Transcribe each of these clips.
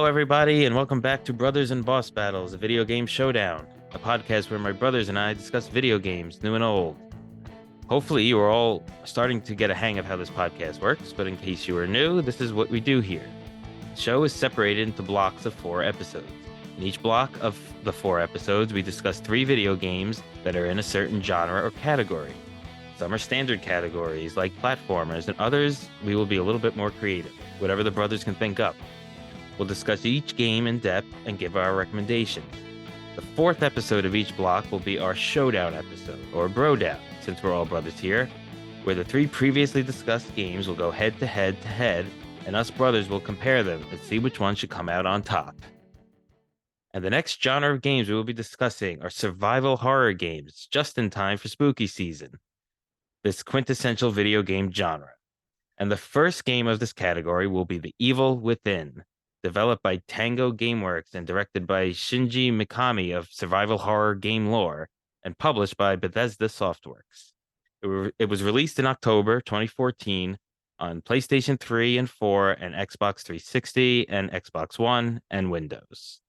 everybody, and welcome back to Brothers and Boss Battles, a video game showdown, a podcast where my brothers and I discuss video games, new and old. Hopefully, you are all starting to get a hang of how this podcast works, but in case you are new, this is what we do here. The show is separated into blocks of 4 episodes. In each block of the 4 episodes, we discuss 3 video games that are in a certain genre or category. Some are standard categories like platformers, and others we will be a little bit more creative, whatever the brothers can think up. We'll discuss each game in depth and give our recommendations. The 4th episode of each block will be our showdown episode, or Brodown, since we're all brothers here, where the 3 previously discussed games will go head to head to head, and us brothers will compare them and see which one should come out on top. And the next genre of games we will be discussing are survival horror games, just in time for spooky season, this quintessential video game genre. And the first game of this category will be The Evil Within, developed by Tango Gameworks and directed by Shinji Mikami of survival horror game lore, and published by Bethesda Softworks. It was released in October 2014 on PlayStation 3 and 4 and Xbox 360 and Xbox One and Windows.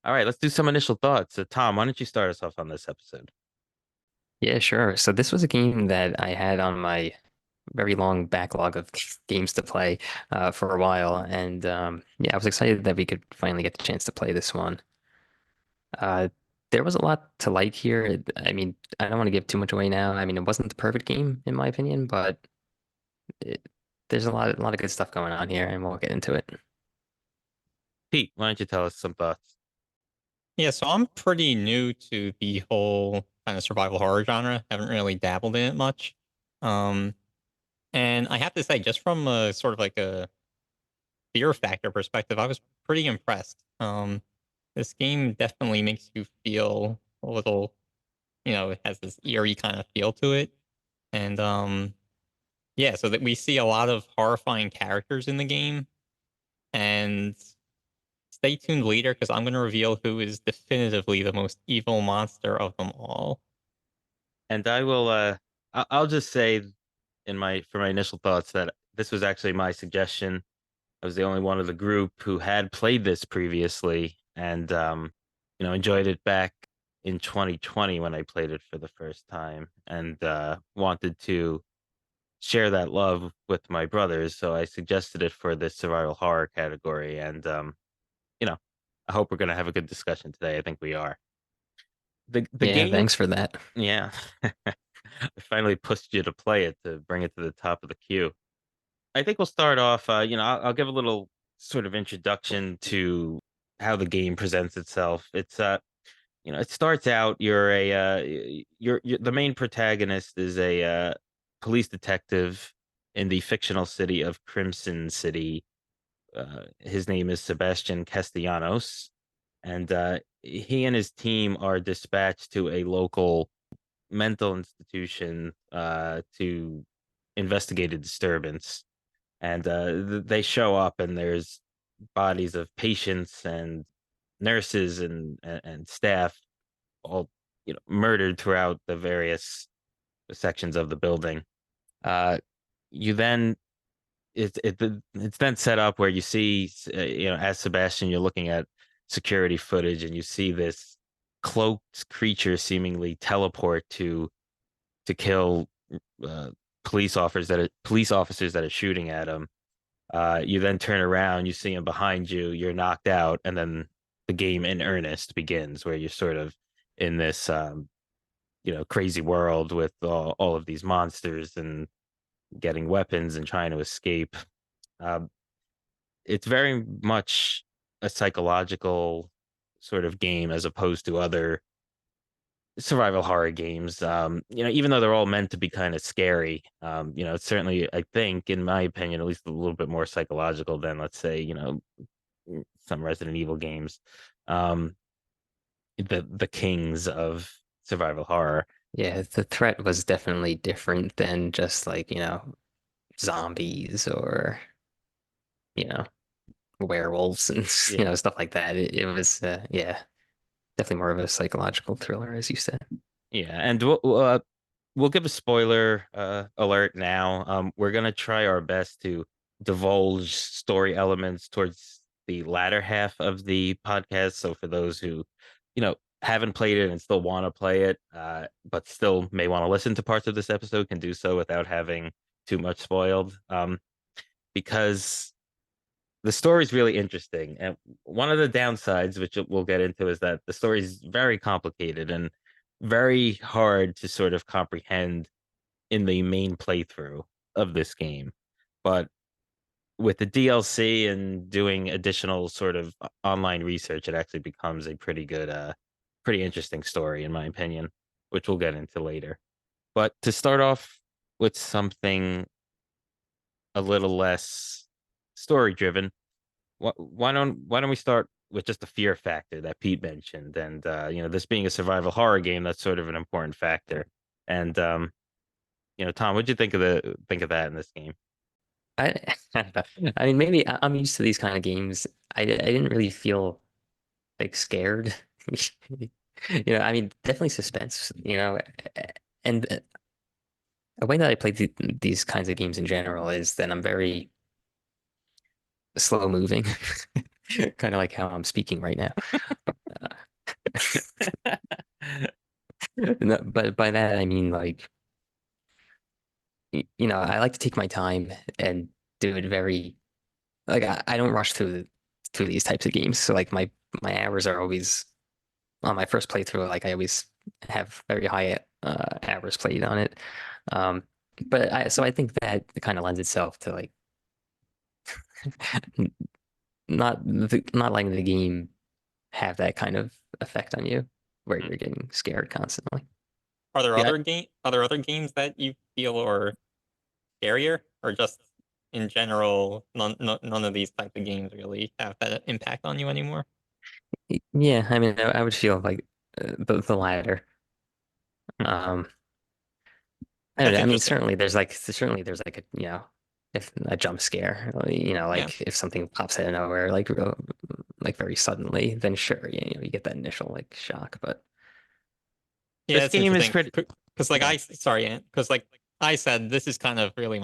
All right, let's do some initial thoughts. Tom, why don't you start us off on this episode? Yeah, sure. So this was a game that I had on my very long backlog of games to play for a while, and yeah, I was excited that we could finally get the chance to play this one. Uh, there was a lot to like here. I mean, I don't want to give too much away now. I mean, it wasn't the perfect game in my opinion, but it, there's a lot of good stuff going on here, and we'll get into it. Pete, why don't you tell us some thoughts? Yeah, so I'm pretty new to the whole kind of survival horror genre. Haven't really dabbled in it much. Um, and I have to say, just from a sort of like a fear factor perspective, I was pretty impressed. This game definitely makes you feel a little, it has this eerie kind of feel to it. And yeah, so that we see a lot of horrifying characters in the game. And stay tuned later because I'm going to reveal who is definitively the most evil monster of them all. And I will I'll just say for my initial thoughts that this was actually my suggestion. I was the only one of the group who had played this previously and enjoyed it back in 2020 when I played it for the first time and wanted to share that love with my brothers. So I suggested it for the survival horror category. And you know, I hope we're gonna have a good discussion today. I think we are. The Yeah, game, thanks for that. yeah. I finally pushed you to play it to bring it to the top of the queue. I think we'll start off. I'll give a little sort of introduction to how the game presents itself. It starts out. You're the main protagonist is a police detective in the fictional city of Crimson City. His name is Sebastian Castellanos, and he and his team are dispatched to a local mental institution to investigate a disturbance. And they show up, and there's bodies of patients and nurses and staff all murdered throughout the various sections of the building. You then it's then set up where you see as Sebastian, you're looking at security footage and you see this cloaked creature seemingly teleport to kill uh, police officers that are shooting at him. You then turn around, you see him behind you, you're knocked out, and then the game in earnest begins, where you're sort of in this crazy world with all of these monsters and getting weapons and trying to escape. Um, it's very much a psychological sort of game as opposed to other survival horror games. Even though they're all meant to be kind of scary, it's certainly, I think, in my opinion, at least a little bit more psychological than, let's say, some Resident Evil games. Um, the kings of survival horror. Yeah, the threat was definitely different than just like, zombies or, you know, werewolves and Yeah. stuff like that. It was yeah, definitely more of a psychological thriller, as you said. Yeah, and we'll give a spoiler alert now. We're gonna try our best to divulge story elements towards the latter half of the podcast. So for those who, haven't played it and still want to play it, but still may want to listen to parts of this episode, can do so without having too much spoiled. Because the story is really interesting. And one of the downsides, which we'll get into, is that the story is very complicated and very hard to sort of comprehend in the main playthrough of this game. But with the DLC and doing additional sort of online research, it actually becomes a pretty good, pretty interesting story, in my opinion, which we'll get into later. But to start off with something a little less story driven, why don't we start with just the fear factor that Pete mentioned, and this being a survival horror game, that's sort of an important factor. And Tom, what'd you think of that in this game? I, I mean, maybe I'm used to these kind of games. I didn't really feel like scared. I mean, definitely suspense, and the way that I play these kinds of games in general is that I'm very slow moving, kind of like how I'm speaking right now. No, but by that I mean like, I like to take my time and do it very like I don't rush through these types of games. So like my hours are always on my first playthrough. Like I always have very high hours played on it. Um, but I think that it kind of lends itself to like not letting the game have that kind of effect on you where Hmm. you're getting scared constantly. Yeah, Are there other games that you feel are scarier, or just in general, none of these types of games really have that impact on you anymore? Yeah, I mean, I would feel like the latter. Um, I don't That's know. I mean, interesting. certainly there's like if a jump scare, Yeah. like if something pops out of nowhere, like very suddenly, then sure, you get that initial like shock. But Yeah, this it's game is interesting. pretty. Because like Yeah, sorry, Ant, because like I said, this is kind of really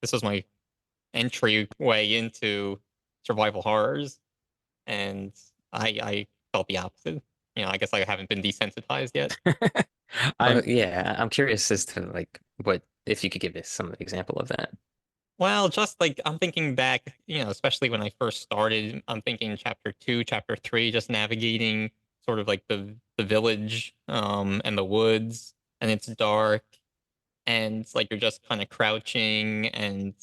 this was my entry way into survival horrors, and I felt the opposite. I guess I haven't been desensitized yet. I'm. yeah, I'm curious as to like what if you could give us some example of that. Well, just like I'm thinking back, especially when I first started, I'm thinking chapter 2, chapter 3, just navigating sort of like the village, and the woods, and it's dark, and it's like you're just kind of crouching, and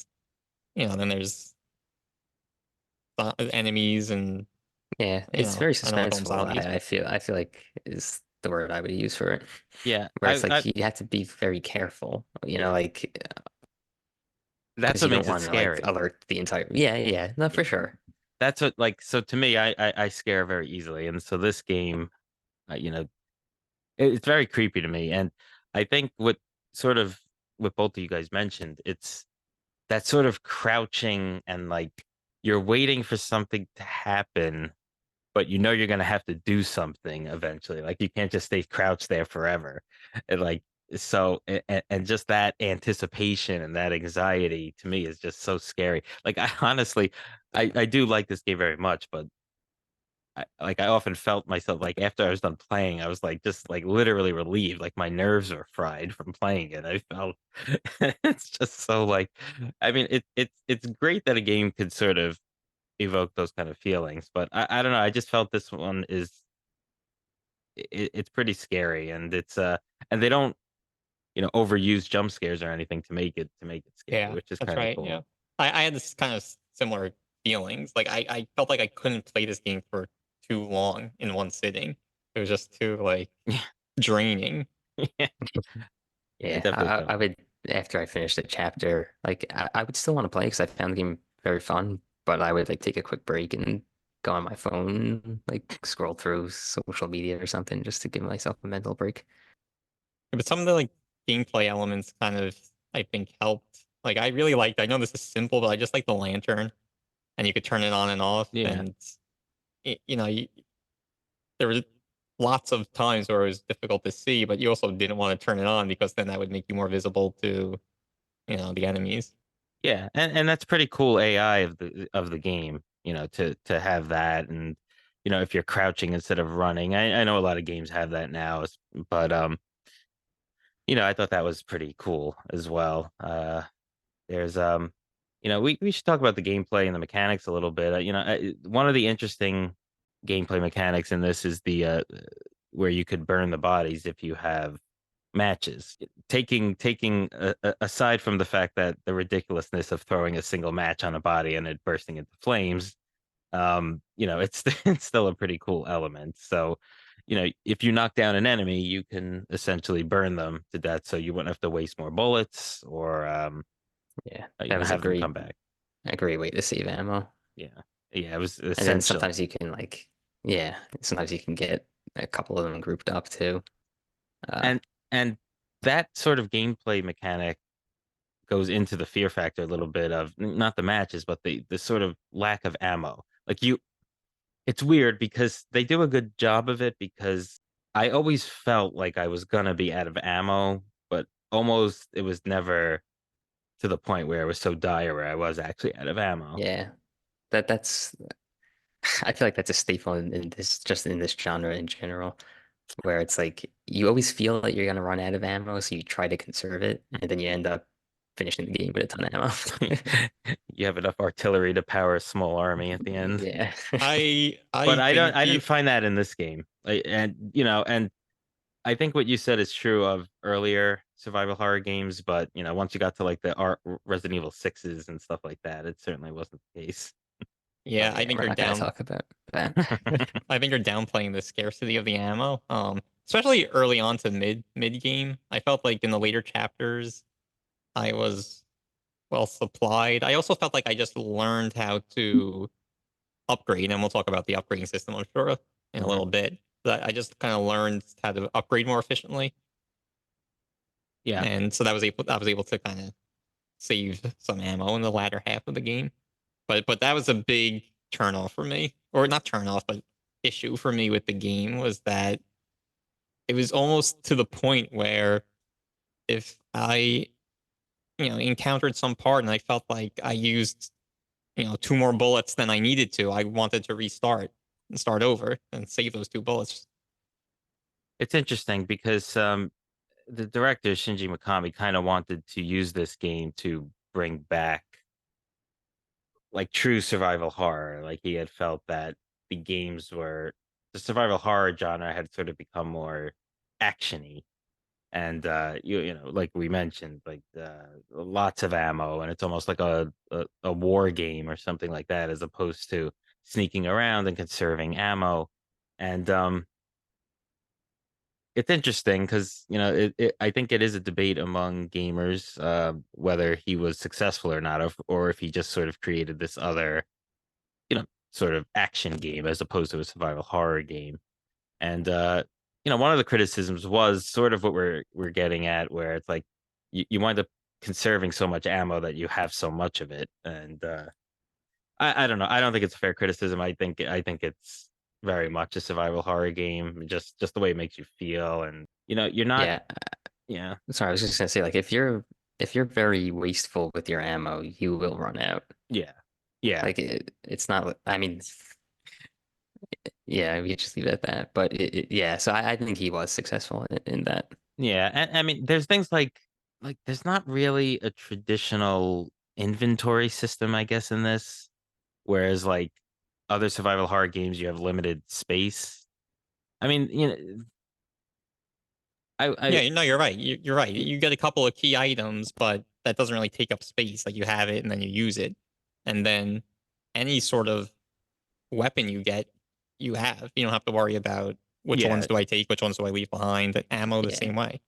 then there's enemies, and Yeah, it's very I don't want to call them suspenseful. zombies, but I feel like is the word I would use for it. Yeah, Where it's like you have to be very careful, yeah. like That's because what you don't makes it want to like scary. alert the entire. Yeah, no, Yeah, for sure. that's what, like, so to me, I scare very easily, and so this game, it's very creepy to me, and I think sort of what both of you guys mentioned, it's that sort of crouching and like you're waiting for something to happen, but you're gonna have to do something eventually. Like you can't just stay crouched there forever. And like so and just that anticipation and that anxiety to me is just so scary. Like I honestly I do like this game very much, but I often felt myself like after I was done playing, I was like just like literally relieved, like my nerves were fried from playing it. I felt it's just so like I mean it's great that a game could sort of evoke those kind of feelings, but I don't know, I just felt this one it's pretty scary, and it's and they don't overuse jump scares or anything to make it scary, yeah, which is that's kind of right. cool. Yeah, I had this kind of similar feelings. Like I felt like I couldn't play this game for too long in one sitting. It was just too like draining. Yeah, I Yeah, definitely felt I that. would after I finished the chapter, like I would still want to play because I found the game very fun, but I would like take a quick break and go on my phone, like scroll through social media or something just to give myself a mental break. But some of the like gameplay elements kind of I think helped. Like I really liked. I know this is simple, but I just like the lantern, and you could turn it on and off, Yeah. and there was lots of times where it was difficult to see, but you also didn't want to turn it on because then that would make you more visible to the enemies. Yeah, and that's pretty cool AI of the game. to have that. And if you're crouching instead of running, I know a lot of games have that now, but I thought that was pretty cool as well. There's we should talk about the gameplay and the mechanics a little bit. One of the interesting gameplay mechanics in this is the where you could burn the bodies if you have matches. Taking aside from the fact that the ridiculousness of throwing a single match on a body and it bursting into flames, it's it's still a pretty cool element. So, if you knock down an enemy, you can essentially burn them to death, so you wouldn't have to waste more bullets or Yeah, that was have them come back. a great way to save ammo. Yeah, yeah, it was And then essential. sometimes you can yeah, sometimes you can get a couple of them grouped up too. And and that sort of gameplay mechanic goes into the fear factor a little bit of not the matches, but the sort of lack of ammo. Like it's weird because they do a good job of it, because I always felt like I was gonna be out of ammo, but almost it was never to the point where it was so dire where I was actually out of ammo. Yeah, that's I feel like that's a staple in this genre in general, where it's like you always feel like you're gonna run out of ammo, so you try to conserve it, and then you end up finishing the game with a ton of ammo. You have enough artillery to power a small army at the end. Yeah. But I I don't think I the didn't find that in this game. And I think what you said is true of earlier survival horror games, but once you got to like the Resident Evil 6s and stuff like that, it certainly wasn't the case. Oh yeah, I yeah, think we're you're not gonna down. talk about that. I think you're downplaying the scarcity of the ammo. Especially early on to mid game. I felt like in the later chapters, I was well supplied. I also felt like I just learned how to upgrade, and we'll talk about the upgrading system, I'm sure, in a Mhm. little bit. But I just kind of learned how to upgrade more efficiently, Yeah. and so I was able to kind of save some ammo in the latter half of the game. But that was a big turn off for me, or not turn off, but issue for me with the game was that it was almost to the point where if I encountered some part and I felt like I used two more bullets than I needed to, I wanted to restart and start over and save those two bullets. It's interesting because the director Shinji Mikami kind of wanted to use this game to bring back like true survival horror. Like he had felt that the survival horror genre had sort of become more actiony, and like we mentioned, like lots of ammo, and it's almost like a war game or something like that, as opposed to sneaking around and conserving ammo. And it's interesting because I think it is a debate among gamers, whether he was successful or not, or if he just sort of created this other sort of action game as opposed to a survival horror game. And one of the criticisms was sort of what we're getting at, where it's like you wind up conserving so much ammo that you have so much of it. And I don't know. I don't think it's a fair criticism. I think it's very much a survival horror game, just the way it makes you feel. And you're not. Yeah, Yeah. sorry, I was just gonna say, like, if you're very wasteful with your ammo, you will run out. Yeah. Yeah. Like it's not. I mean, yeah, we could just leave it at that. But yeah, so I think he was successful in that. Yeah. And I mean, there's things like there's not really a traditional inventory system, I guess, in this. Whereas like other survival horror games, you have limited space. I mean, I Yeah, no, you're right. You're right. You get a couple of key items, but that doesn't really take up space. Like you have it and then you use it, and then any sort of weapon you get, you have. You don't have to worry about which ones yeah. do I take, which ones do I leave behind. But ammo the Yeah. same way.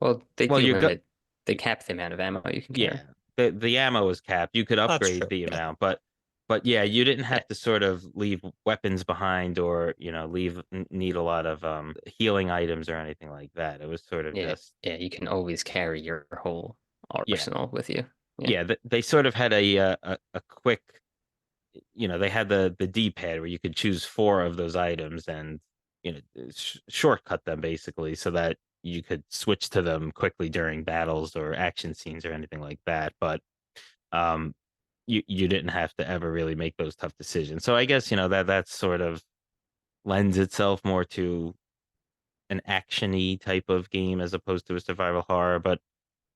Well, they Well, do you're go limit. They cap the amount of ammo you can carry. yeah. The ammo is capped. You could That's upgrade true. the Yeah. amount, but yeah, you didn't Yeah. have to sort of leave weapons behind, or need a lot of healing items or anything like that. It was sort of Yeah. just Yeah. You can always carry your whole yeah. arsenal with you. Yeah. Yeah, they sort of had a quick, they had the D-pad where you could choose four of those items and shortcut them basically, so that you could switch to them quickly during battles or action scenes or anything like that. But um you didn't have to ever really make those tough decisions. So I guess, that's sort of lends itself more to an actiony type of game as opposed to a survival horror. But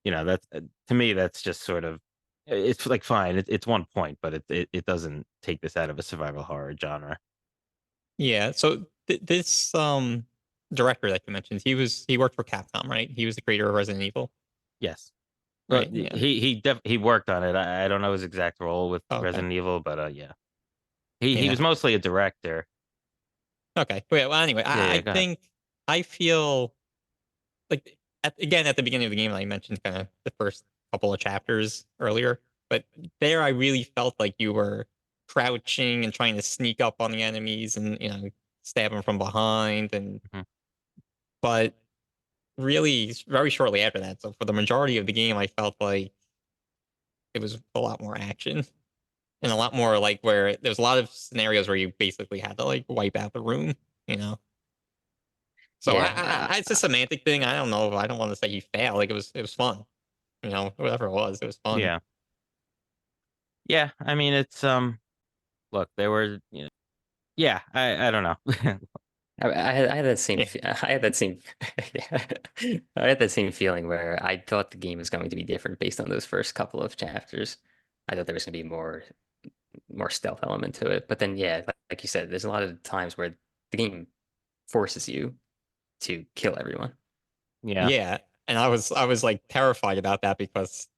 that's to me, that's just sort of, it's like fine, it's 1 point, but it doesn't take this out of a survival horror genre. Yeah. So this director that you mentioned, he worked for Capcom, right? He was the creator of Resident Evil, Yes. Well, right? Yeah. he worked on it. I don't know his exact role with Okay. Resident Evil, but yeah, he Yeah. was mostly a director. Okay. Well, anyway, Yeah, I go ahead. think I feel like again at the beginning of the game, I mentioned kind of the first couple of chapters earlier, but there I really felt like you were crouching and trying to sneak up on the enemies and stab them from behind, and Mhm. but really very shortly after that. So for the majority of the game, I felt like it was a lot more action and a lot more like where there's a lot of scenarios where you basically had to like wipe out the room, you know. So Yeah, it's a semantic thing. I don't know. I don't want to say you failed. Like it was fun. Whatever it was fun. Yeah, yeah. I mean, it's look, there were, yeah. I don't know. I had that same Yeah, I had that same yeah. I had that same feeling where I thought the game was going to be different based on those first couple of chapters. I thought there was going to be more stealth element to it, but then yeah, like you said, there's a lot of times where the game forces you to kill everyone. Yeah, yeah. And I was like terrified about that because,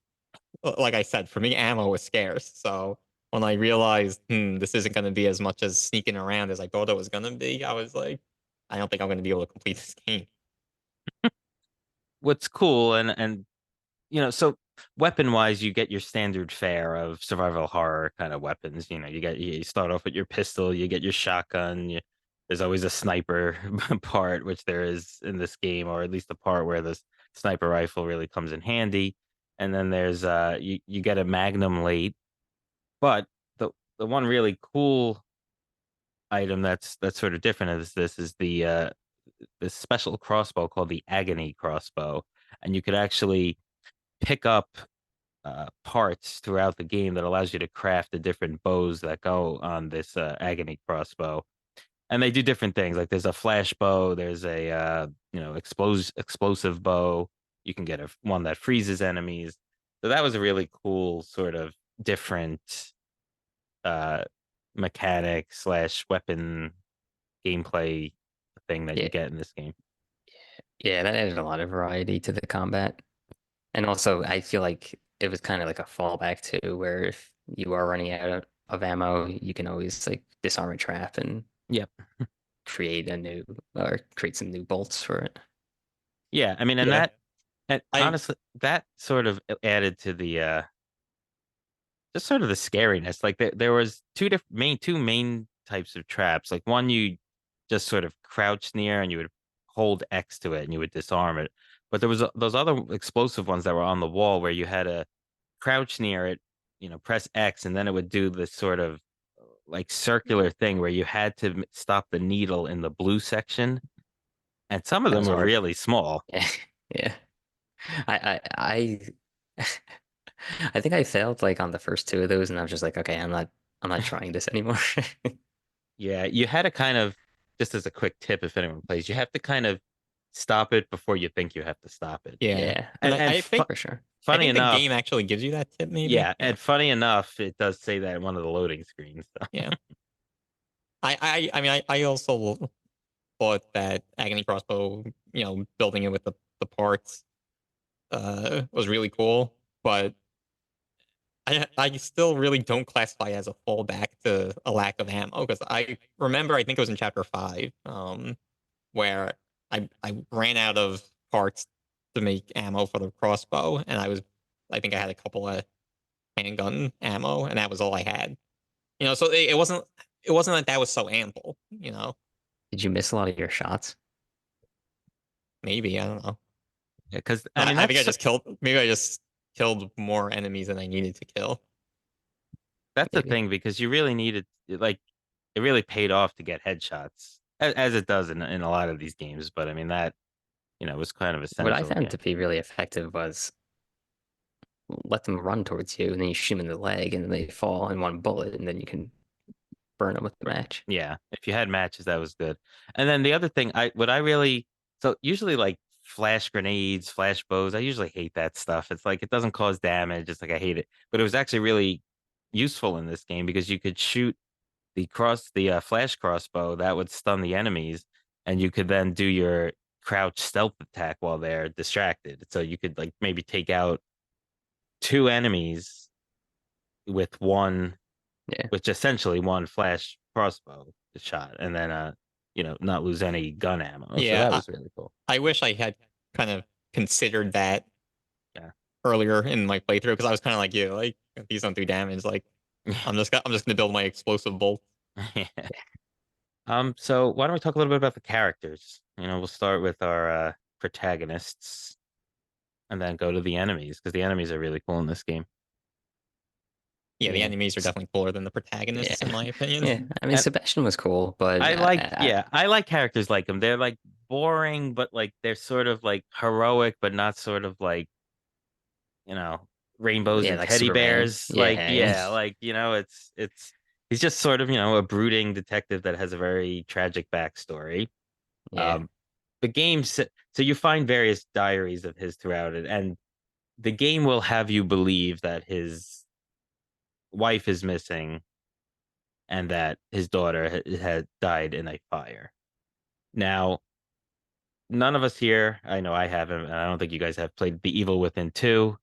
like I said, for me, ammo was scarce. So when I realized, this isn't going to be as much as sneaking around as I thought it was going to be, I was like, I don't think I'm going to be able to complete this game. what's cool and so weapon wise, you get your standard fare of survival horror kind of weapons. You start off with your pistol, you get your shotgun. There's always a sniper part, which there is in this game, or at least the part where this sniper rifle really comes in handy. And then there's you get a magnum late, but the one really cool item that's sort of different is this is the this special crossbow called the agony crossbow, and you could actually pick up parts throughout the game that allows you to craft the different bows that go on this agony crossbow. And they do different things. Like there's a flash bow, there's a explosive bow. You can get one that freezes enemies. So that was a really cool sort of different uh mechanic slash weapon gameplay thing that you Yeah, get in this game. yeah, that added a lot of variety to the combat. And also, I feel like it was kind of like a fallback too, where if you are running out of ammo, you can always like disarm a trap and Yep. create some new bolts for it. Yeah, I mean, and Yeah, that and I honestly, that sort of added to the just sort of the scariness. Like there was two main types of traps. Like one you just sort of crouch near and you would hold X to it and you would disarm it. But there was those other explosive ones that were on the wall where you had to crouch near it, press X, and then it would do this sort of like circular thing where you had to stop the needle in the blue section. And some of That them was were hard. really small. Yeah, yeah. I I think I failed like on the first two of those, and I was just like, okay, I'm not trying this anymore. Yeah, you had to kind of, just as a quick tip, if anyone plays, you have to kind of stop it before you think you have to stop it. yeah, Yeah, and And I, and I fu think for sure. I funny think the enough, game actually gives you that tip. Maybe. yeah, Yeah, and funny enough, it does say that in one of the loading screens. So. yeah. I mean, I also thought that agony crossbow, building it with the parts, was really cool, but I still really don't classify as a fallback to a lack of ammo because I remember I think it was in chapter 5, where I ran out of parts to make ammo for the crossbow, and I think I had a couple of handgun ammo, and that was all I had. So it wasn't like that was so ample. Did you miss a lot of your shots? Maybe I don't know. Because I mean I think I just killed more enemies than I needed to kill. that's the Maybe. thing, because you really needed, like, it really paid off to get headshots, as it does in a lot of these games. But I mean that was kind of What I essential. found Yeah. to be really effective was let them run towards you, and then you shoot them in the leg, and then they fall in one bullet, and then you can burn them with the match. Yeah, if you had matches, that was good. And then the other thing, I really so usually like flash grenades, flash bows, I usually hate that stuff. It's like it doesn't cause damage. It's like I hate it. But it was actually really useful in this game because you could shoot the flash crossbow that would stun the enemies, and you could then do your crouch stealth attack while they're distracted. So you could like maybe take out two enemies with one Yeah, which essentially one flash crossbow shot, and then not lose any gun ammo. So Yeah, that was really cool. I wish I had kind of considered that Yeah. earlier in my playthrough because I was kind of like you, like these don't do damage. Like I'm just gonna build my explosive bolt. Yeah. So why don't we talk a little bit about the characters? We'll start with our protagonists and then go to the enemies because the enemies are really cool in this game. Yeah, the yeah, enemies are definitely cooler than the yeah, protagonists, in my opinion. yeah. I mean, And Sebastian was cool, but I like characters like them. They're like boring, but like they're sort of like heroic, but not sort of like you know, rainbows yeah, and like teddy Superman. bears. Like, Yeah, yeah, yeah, like, it's he's just sort of, a brooding detective that has a very tragic backstory. yeah, Um, the game so you find various diaries of his throughout it, and the game will have you believe that his wife is missing and that his daughter had died in a fire. Now, none of us here, I know I haven't, and I don't think you guys have played The Evil Within 2.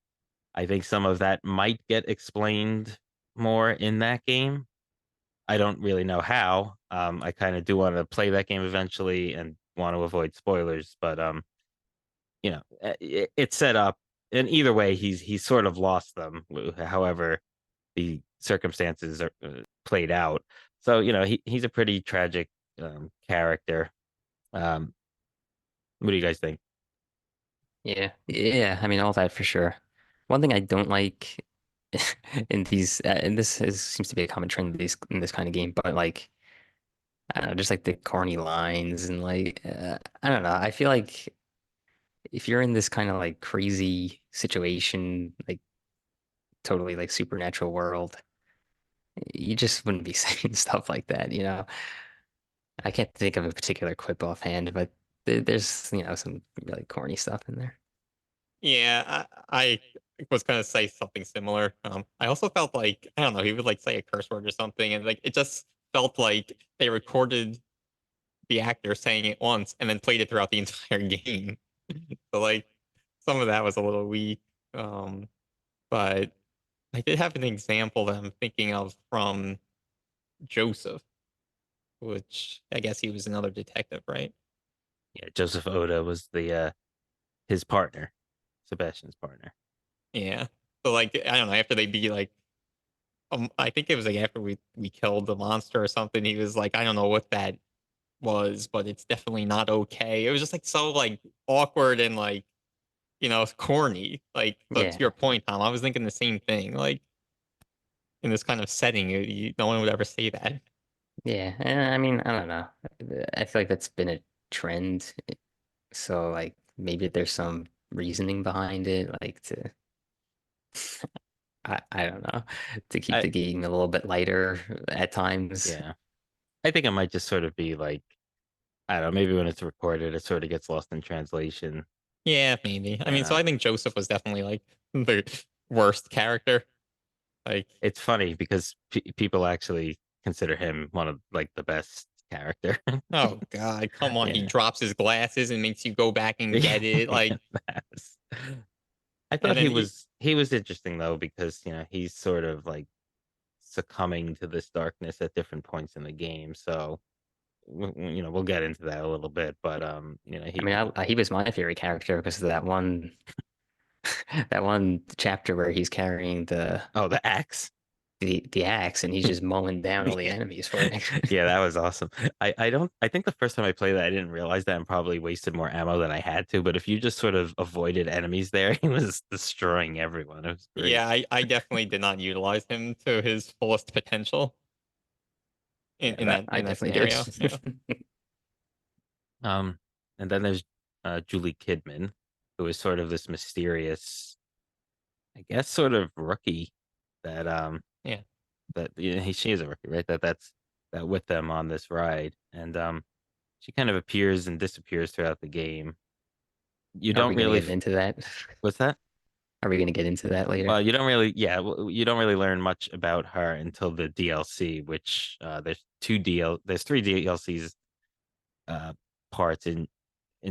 I think some of that might get explained more in that game. I don't really know how. I kind of do want to play that game eventually and want to avoid spoilers, but it's set up, and either way, he's sort of lost them. However, the circumstances are played out. So he's a pretty tragic character. Um, what do you guys think? yeah, yeah. I mean, all that for sure. One thing I don't like in these, and seems to be a common trend in this kind of game, but like, I don't know, just like the corny lines and like, I don't know. I feel like if you're in this kind of like crazy situation, like totally like supernatural world, you just wouldn't be saying stuff like that, you know? I can't think of a particular quip offhand, but there's, some really corny stuff in there. Yeah, I was gonna say something similar. I also felt like I don't know, he would like say a curse word or something, and like it just felt like they recorded the actor saying it once and then played it throughout the entire game. So like some of that was a little weak. Um, but I did have an example that I'm thinking of from Joseph, which I guess he was another detective, right? Yeah, Joseph Oda was the his partner, Sebastian's partner. Yeah. So like I don't know, after they be like I think it was like after we killed the monster or something, he was like, I don't know what that was, but it's definitely not okay. It was just like so like awkward and like, corny. Like so to Yeah, your point, Tom, I was thinking the same thing. Like in this kind of setting, no one would ever say that. yeah. I mean, I don't know. I feel like that's been a trend. So like maybe there's some reasoning behind it, like to I don't know, to keep I the game a little bit lighter at times. Yeah, I think it might just sort of be like I don't know, maybe when it's recorded, it sort of gets lost in translation. Yeah, maybe. I You mean, so know, I think Joseph was definitely like the worst character. Like, it's funny because people actually consider him one of like the best character. oh God, come on. He Yeah. drops his glasses and makes you go back and get it. Like, That's- I and thought then he was interesting though because he's sort of like succumbing to this darkness at different points in the game. So we'll get into that a little bit, but I mean, he was my favorite character because of that one that one chapter where he's carrying oh, the axe. the axe and he's just mowing down all the Yeah. enemies for it. Yeah, that was awesome. I think the first time I played that I didn't realize that and probably wasted more ammo than I had to, but if you just sort of avoided enemies there, he was destroying everyone. It was great. yeah, I definitely did not utilize him to his fullest potential Yeah, in that that I in that definitely did. scenario. Yeah. um and then there's Julie Kidman, who is sort of this mysterious I guess sort of rookie that Yeah. that she is a rookie, right? That with them on this ride, and she kind of appears and disappears throughout the game. You Are we don't gonna really get into that? what's that? Are we gonna get into that later? Well, you don't really, yeah, well, you don't really learn much about her until the DLC, which there's three DLCs parts in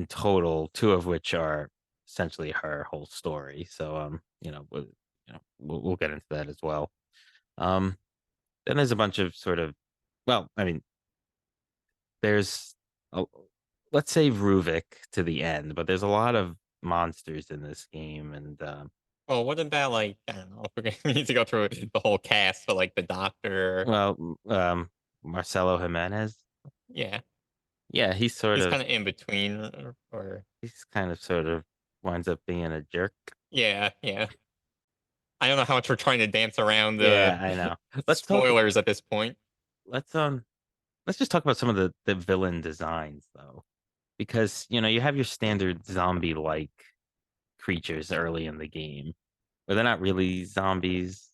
total, two of which are essentially her whole story. So we'll get into that as well. Um, then there's a bunch of sort of, well, I mean, there's a, let's say Ruvik to the end, but there's a lot of monsters in this game, and Well, what about like I don't know if we need to go through the whole cast, so like the doctor. well, Marcelo Jimenez, Yeah, yeah, he's kind of in between, or he's kind of sort of winds up being a jerk. yeah, yeah. I don't know how much we're trying to dance around the Yeah, I know. Let's talk. spoilers at this point. Let's let's just talk about some of the villain designs though, because you have your standard zombie like creatures early in the game, where they're not really zombies,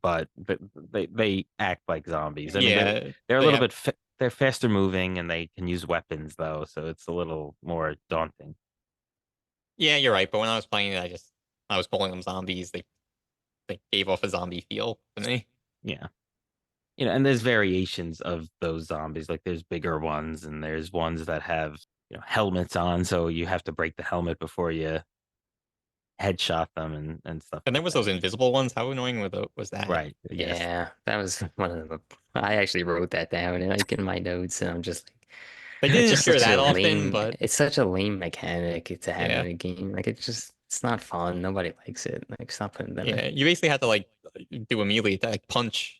but they act like zombies. I mean, Yeah, they're a they little have. bit they're faster moving and they can use weapons though, so it's a little more daunting. Yeah, you're right. But when I was playing it, I was calling them zombies. They gave off a zombie feel to me. Yeah. And there's variations of those zombies. Like there's bigger ones and there's ones that have, helmets on, so you have to break the helmet before you headshot them and stuff And there like was that. those invisible ones. How annoying was that? Right. Yes. Yeah, that was one of the. I actually wrote that down and like in my notes, and I'm just like, They it's didn't just appear such a that often, lame. but It's such a lame mechanic to have yeah, in a game. Like it's not fun. Nobody likes it. Like stop putting them in. yeah. You basically had to like do a melee attack, like punch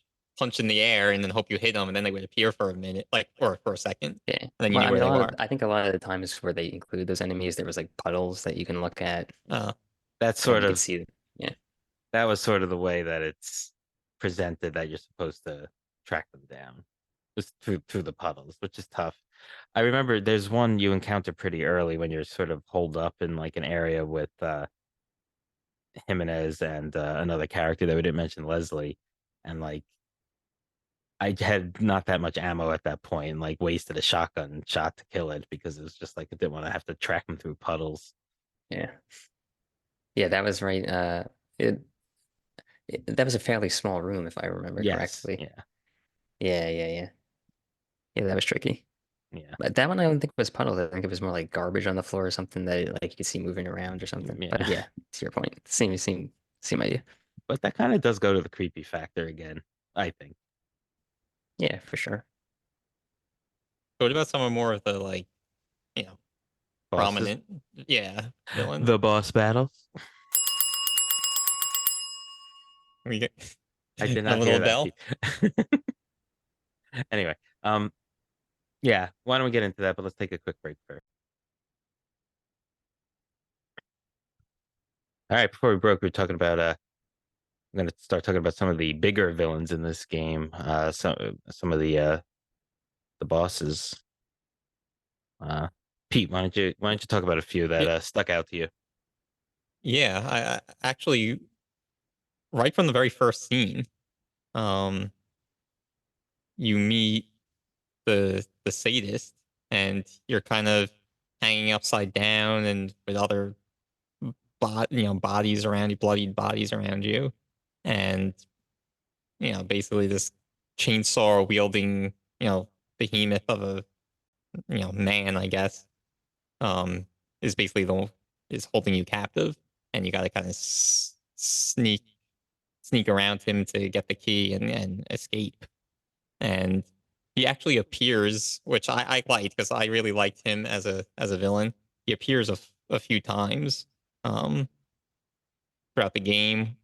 in the air, and then hope you hit them, and then they would appear for a minute, like or for a second, and Yeah. then you Well, knew I where mean, they were. I think a lot of the times where they include those enemies, there was like puddles that you can look at, Uh, That's and sort you could of see them. Yeah. that was sort of the way that it's presented that you're supposed to track them down. Just through the puddles, which is tough. I remember there's one you encounter pretty early when you're sort of holed up in like an area with Jimenez and another character that we didn't mention, Leslie, and like I had not that much ammo at that point, and like wasted a shotgun shot to kill it because it was just like I didn't want to have to track him through puddles. Yeah. Yeah, that was right. It, that was a fairly small room, if I remember Yes, correctly. yeah, Yeah. Yeah, that was tricky. yeah, But that one I don't think was puddles. I think it was more like garbage on the floor or something that like you could see moving around or something. But yeah. yeah, to your point, same idea. But that kind of does go to the creepy factor again, I think. Yeah, for sure. but what about some of more of the like, you know, Bosses, prominent, yeah, villains? the boss battles. We get I did the not hear little that, bell. Pete. Anyway, yeah, why don't we get into that? But let's take a quick break first. All right, before we broke, we were talking about I'm gonna start talking about some of the bigger villains in this game. Some of the bosses. Uh, Pete, why don't you talk about a few that Yeah, stuck out to you? yeah. I actually right from the very first scene, um, you meet the sadist, and you're kind of hanging upside down and with other bodies around you, bloodied bodies around you, and basically this chainsaw wielding, behemoth of a man, I guess, um, is basically the is holding you captive, and you got to kind of sneak around him to get the key and escape. And he actually appears, which I liked because I really liked him as a villain. He appears a few times um, throughout the game.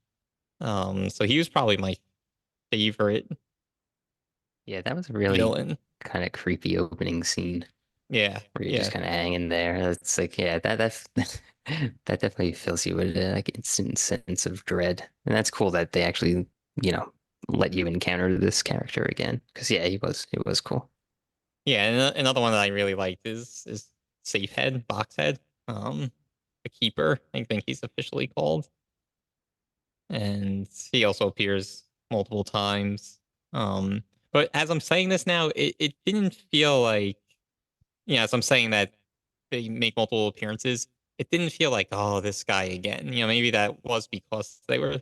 So he was probably my favorite Yeah, that was a really villain. kind of creepy opening scene Yeah, where you're just yeah, kind of hanging there. It's like, yeah, that's that definitely fills you with like instant sense of dread. And that's cool that they actually, you know, let you encounter this character again. Because yeah, he was cool. yeah. And another one that I really liked is Safehead, Boxhead, the Keeper. I think he's officially called. and he also appears multiple times. But as I'm saying this now, it didn't feel like, as I'm saying that they make multiple appearances, it didn't feel like, oh, this guy again. Maybe that was because they were,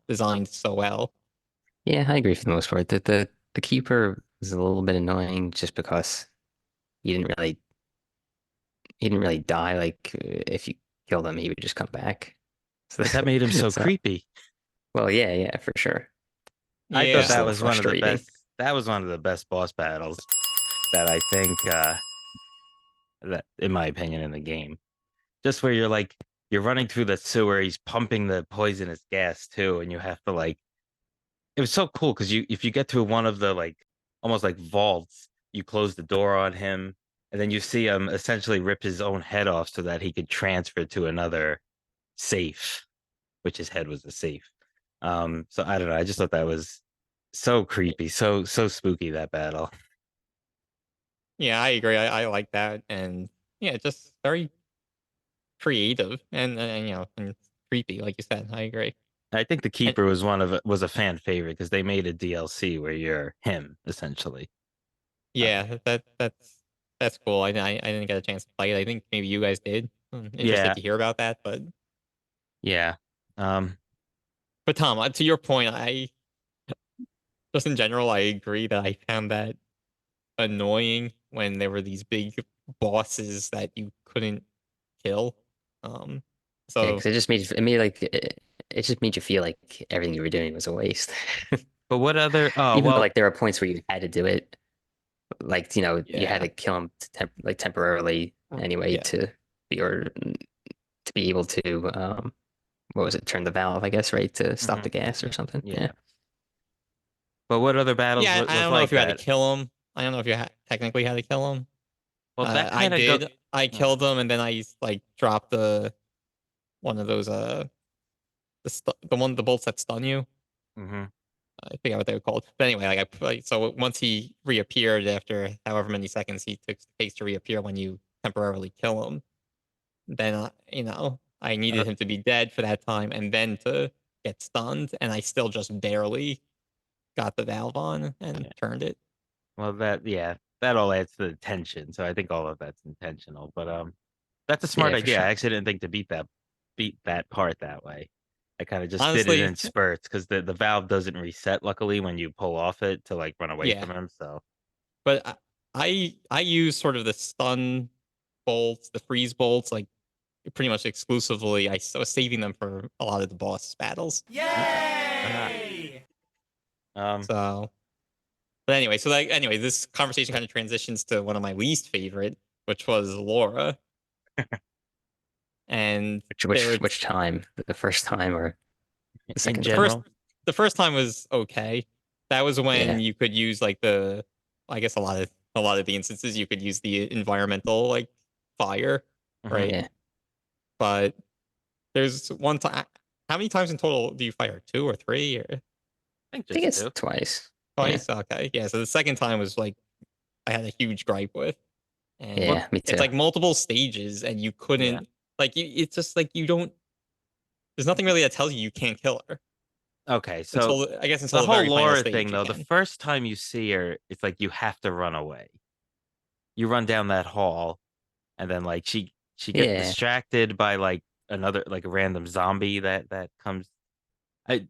designed so well. Yeah, I agree for the most part. The keeper was a little bit annoying just because he didn't really die. Like if you killed him, he would just come back. So, But that made him so so creepy. well, yeah, for sure. I It's thought Yeah, just a that little was one of the frustrating. best. That was one of the best boss battles that I think, that, in my opinion, in the game. Just where you're running through the sewer, he's pumping the poisonous gas too, and you have to like. It was so cool because if you get through one of the like almost like vaults, you close the door on him, and then you see him essentially rip his own head off so that he could transfer to another safe, which his head was a safe. So I don't know. I just thought that was so creepy, so spooky, that battle. yeah, I agree. I like that, and yeah, just very creative and creepy, like you said. I agree. I think the And keeper was a fan favorite because they made a DLC where you're him essentially. Uh, yeah, that's cool. I didn't get a chance to play it. I think maybe you guys did. Interested yeah, to hear about that, but yeah. Um, Tom, to your point, I just in general, I agree that I found that annoying when there were these big bosses that you couldn't kill. Um, Yeah, so because it just made you feel like everything you were doing was a waste. but what other? Oh Even though well. like there were points where you had to do it, like you had yeah, to kill him temporarily anyway yeah. to be able to what was it, turn the valve, I guess, right, to stop the Mhm, gas or something. Yeah. yeah. But what other battles Yeah, I was don't know if like you had to that? kill him. I don't know if you technically had to kill him. Well, that I kind of go. did. I Oh, killed him, and then I like dropped the one of those the bolts that stun you. hmm. I forget what they were called. But anyway, so once he reappeared after however many seconds takes to reappear when you temporarily kill him, then I Uh, needed him to be dead for that time, and then to get stunned, and I still just barely got the valve on and yeah. turned it. Well, that all adds to the tension. So I think all of that's intentional. But that's a smart Yeah, for idea. I sure. actually didn't think to beat that part that way. I kind of just did it Honestly, in spurts because the valve doesn't reset luckily when you pull off it to like run away yeah. from him. So But I use sort of the stun bolts, the freeze bolts, like pretty much exclusively. Was saving them for a lot of the boss battles. okay. Ah. Yay! Um. So, but anyway, this conversation kind of transitions to one of my least favorite, which was Laura. And there were Which time? The first time or the In second the time? first general. the first time was okay. That was when Yeah. you could use like I guess a lot of the instances you could use the environmental like fire, Hmm. right? Yeah. But there's one time. How many times in total do you fire? Two or three or I think I think just it's two. twice. Yeah. twice? Okay, yeah. So the second time was like I had a huge gripe with, and Well, Yeah, me it's too. like multiple stages, and you yeah. couldn't it's just like you don't. There's nothing really that tells you you can't kill her Okay. So until I guess the until the whole very final Laura stage thing, you though, the can. first time you see her, it's like you have to run away. You run down that hall, and then like she gets Yeah. distracted by like another like a random zombie that comes. I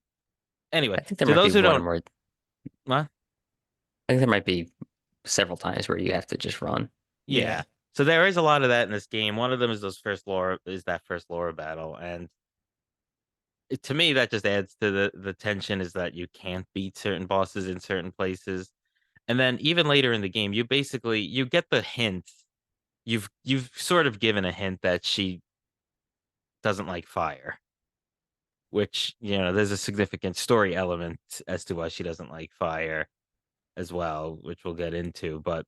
Anyway, I think there to might be those who one don't, where well, I think there might be several times where you have to just run. yeah. Yeah, So there is a lot of that in this game. One of them is that first Laura battle, and to me that just adds to the tension is that you can't beat certain bosses in certain places. And then even later in the game, you get the hint. You've sort of given a hint that she doesn't like fire, which, there's a significant story element as to why she doesn't like fire as well, which we'll get into. But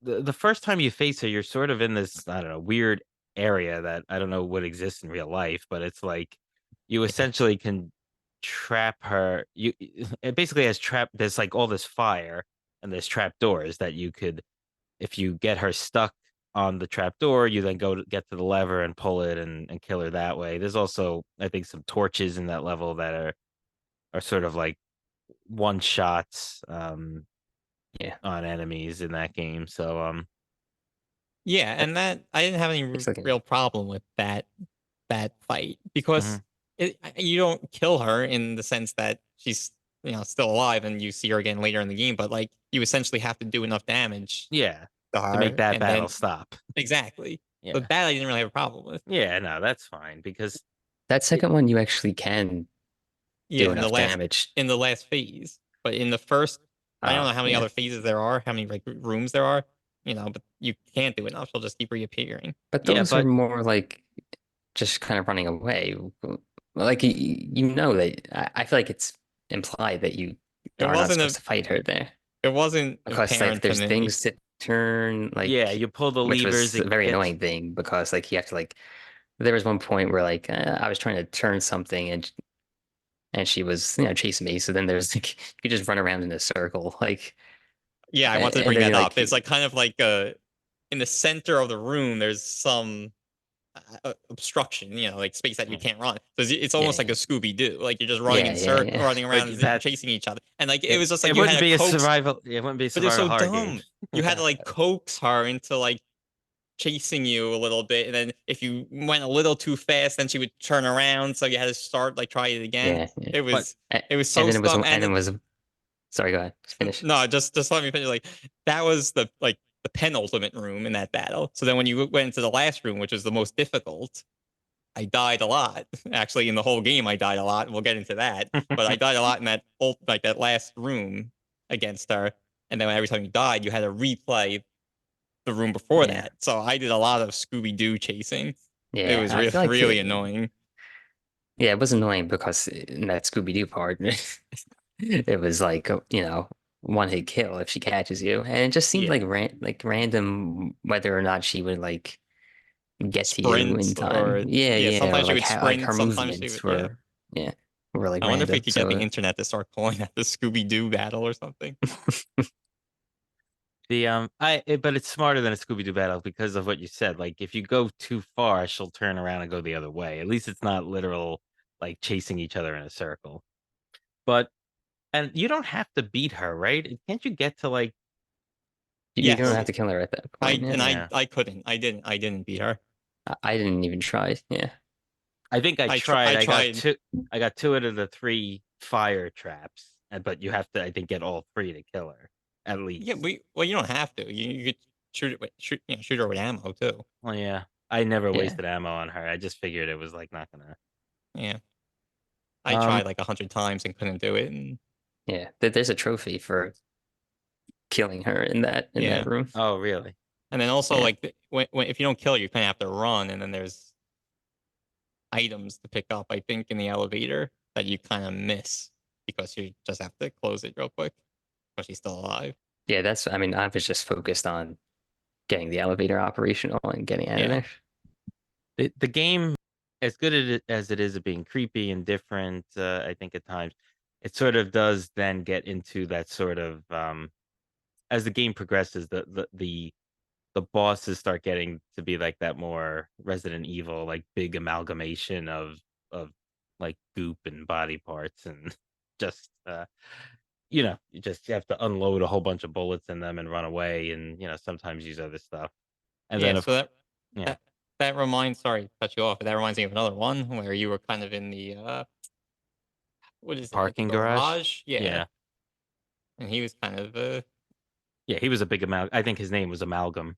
the first time you face her, you're sort of in this, I don't know, weird area that I don't know what exists in real life, but it's like you Yeah. essentially can trap her. It basically has trap. There's like all this fire and there's trap doors that you could, if you get her stuck on the trap door, you then go to get to the lever and pull it and kill her that way. There's also, I think, some torches in that level that are sort of like one shots Yeah, on enemies in that game. So Yeah, I- and that I didn't have any it's like real problem with that fight because mhm. you don't kill her in the sense that she's still alive and you see her again later in the game, but like you essentially have to do enough damage Yeah, to to make her, that and battle then stop. exactly. Yeah. But that I didn't really have a problem with. Yeah, no, that's fine because that it, second one you actually can Yeah, do in the enough last damage. in the last phase, but in the first, I don't Oh, know how many yeah. other phases there are, how many like rooms there are, but you can't do enough. She'll just keep reappearing. But yeah, those are but more like just kind of running away. Like you know that I feel like it's implied that you It are not wasn't supposed a to fight her there it wasn't because like apparent to there's me. things to turn yeah, like you pull the which levers, was a it very gets annoying thing because like you have to like there was one point where like I was trying to turn something and she was chasing me, so then there's like you could just run around in a circle like Yeah, I wanted to and bring then that you're up. like It's like kind of like in the center of the room. There's some obstruction, like space that you mm, can't run. So it's yeah, almost like yeah, a Scooby-Doo. Like you're just running yeah, in yeah, circle, yeah. running around but and that's chasing each other. And like it it was just like it you had wouldn't to be a coax, survival it wouldn't be a but it was survival so horror game. dumb. You had to like coax her into like chasing you a little bit, and then if you went a little too fast, then she would turn around. So you had to start like try it again. Yeah, yeah. It But was it was And so then it was dumb, and it was sorry, go ahead. Finish. no, just let me finish. Like that was the penultimate room in that battle. So then when you went into the last room, which was the most difficult, I died a lot. Actually, in the whole game, I died a lot. And we'll get into that. But I died a lot in that last room against her. And then every time you died, you had to replay the room before Yeah. that. So I did a lot of Scooby-Doo chasing. It Yeah, was I really feel like really annoying. yeah, it was annoying because in that Scooby-Doo part, it was like, one hit kill if she catches you. And it just seemed yeah. like random whether or not she would like get to you in Sprint time. or Yeah, yeah, yeah, or sometimes she like would how like sprint, her sometimes she movements would yeah. were like I wonder if we random. could get the So internet to start calling that the Scooby-Doo battle or something. But it's smarter than a Scooby-Doo battle because of what you said. Like if you go too far, she'll turn around and go the other way. At least it's not literal like chasing each other in a circle. But and you don't have to beat her, right? Can't you get to like you don't Yes. have to kill her at that point. I Yeah, and I yeah. I couldn't. I didn't beat her. I didn't even try. Yeah, I think I tried. I tried. I got two out of the three fire traps, but you have to I think get all three to kill her at Yeah, least. well, you don't have to. You could shoot her with ammo too. Well, yeah. I never yeah, wasted ammo on her. I just figured it was like not gonna. Yeah, I Um, tried like 100 times and couldn't do it. And yeah. There's a trophy for killing her in that yeah, room. oh really? and then also Yeah. like when if you don't kill her, you kind of have to run, and then there's items to pick up. I think in the elevator that you kind of miss because you just have to close it real quick, but she's still alive. Yeah, I mean, I was just focused on getting the elevator operational and getting out of Yeah, there. The game, as good as it is at being creepy and different, I think at times, it sort of does then get into that sort of as the game progresses, the bosses start getting to be like that more Resident Evil, like big amalgamation of like goop and body parts and just you have to unload a whole bunch of bullets in them and run away and sometimes use other stuff. And yeah. then of So yeah, that that reminds. Sorry, to cut you off. But that reminds me of another one where you were kind of in the what is it like the parking garage. garage? Yeah, Yeah. and he was kind of Yeah, he was a big I think his name was Amalgam.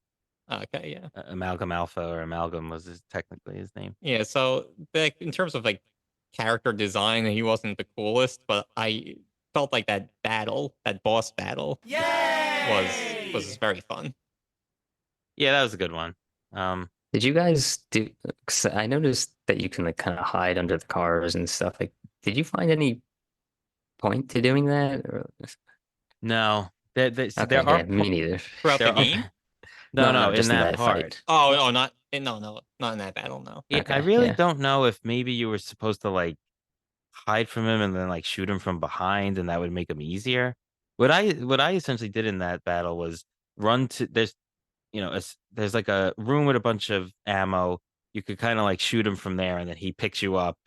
okay. Yeah. Amalgam Alpha or Amalgam was technically his name. Yeah, so like in terms of like character design, he wasn't the coolest, but I felt like that boss battle was very fun. Yeah, that was a good one. Did you guys do? 'Cause I noticed that you can like kind of hide under the cars and stuff. Like, did you find any point to doing that? Or no, okay, there are yeah, me neither. Throughout the there are game? no, No, no, no, in just in that that part. fight. Oh no, not in that battle. No. Yeah, I Okay, really yeah, don't know if maybe you were supposed to like hide from him and then like shoot him from behind and that would make him easier. What I essentially did in that battle was run to there's there's like a room with a bunch of ammo. You could kind of like shoot him from there, and then he picks you up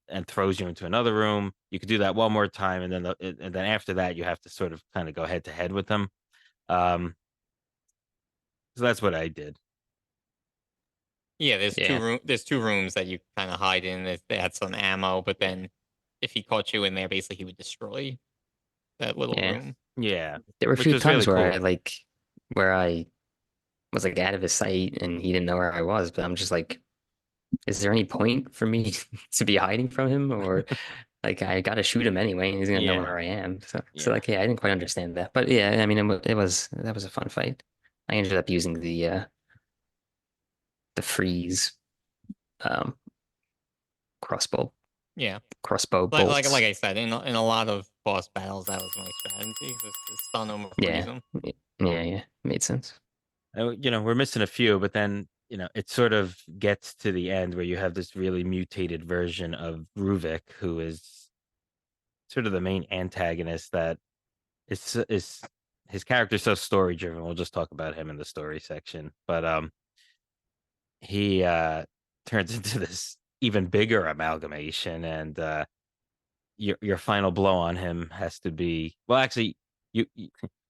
and throws you into another room. You could do that one more time, and then after that, you have to sort of kind of go head to head with them. Um, so that's what I did. Yeah, Yeah. there's two rooms that you kind of hide in. They had some ammo, but then if he caught you in there, basically he would destroy that little Yeah. room. Yeah, There were a which few was really times where cool. where I was like out of his sight and he didn't know where I was, but I'm just like, is there any point for me to be hiding from him? Or like I gotta shoot him anyway and he's gonna know Yeah, where I am. So yeah. like yeah, I didn't quite understand that. But yeah, I mean it was that was a fun fight. I ended up using the freeze um crossbow Yeah, crossbow bolts. like I said, in a lot of boss battles, that was my strategy: just stun them or freeze Yeah. them. Yeah, made sense. We're missing a few, but then it sort of gets to the end where you have this really mutated version of Ruvik, who is sort of the main antagonist. That is his character's so story driven. We'll just talk about him in the story section, but he turns into this even bigger amalgamation, and your final blow on him has to be, well, actually, you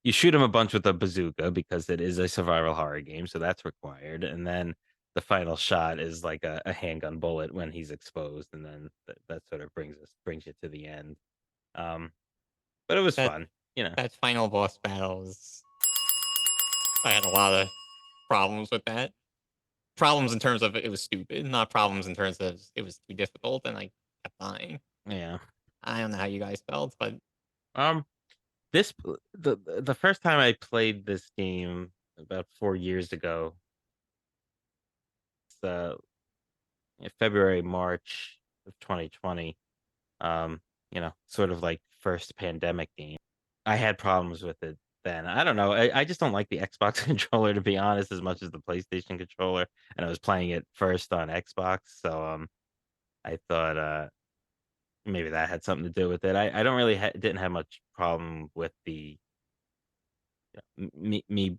you shoot him a bunch with a bazooka because it is a survival horror game, so that's required, and then the final shot is like a handgun bullet when he's exposed, and then that sort of brings you to the end. um but it was That fun. that final boss battle was. I had a lot of problems with that. Problems in terms of it was stupid, not problems in terms of it was too difficult, and I kept dying. Yeah. I don't know how you guys felt, but um this the first time I played this game about 4 years ago, uh February, March of 2020. Sort of like first pandemic game. I had problems with it then. I don't know. I just don't like the Xbox controller, to be honest, as much as the PlayStation controller. And I was playing it first on Xbox, so I thought maybe that had something to do with it. I don't really didn't have much problem with the me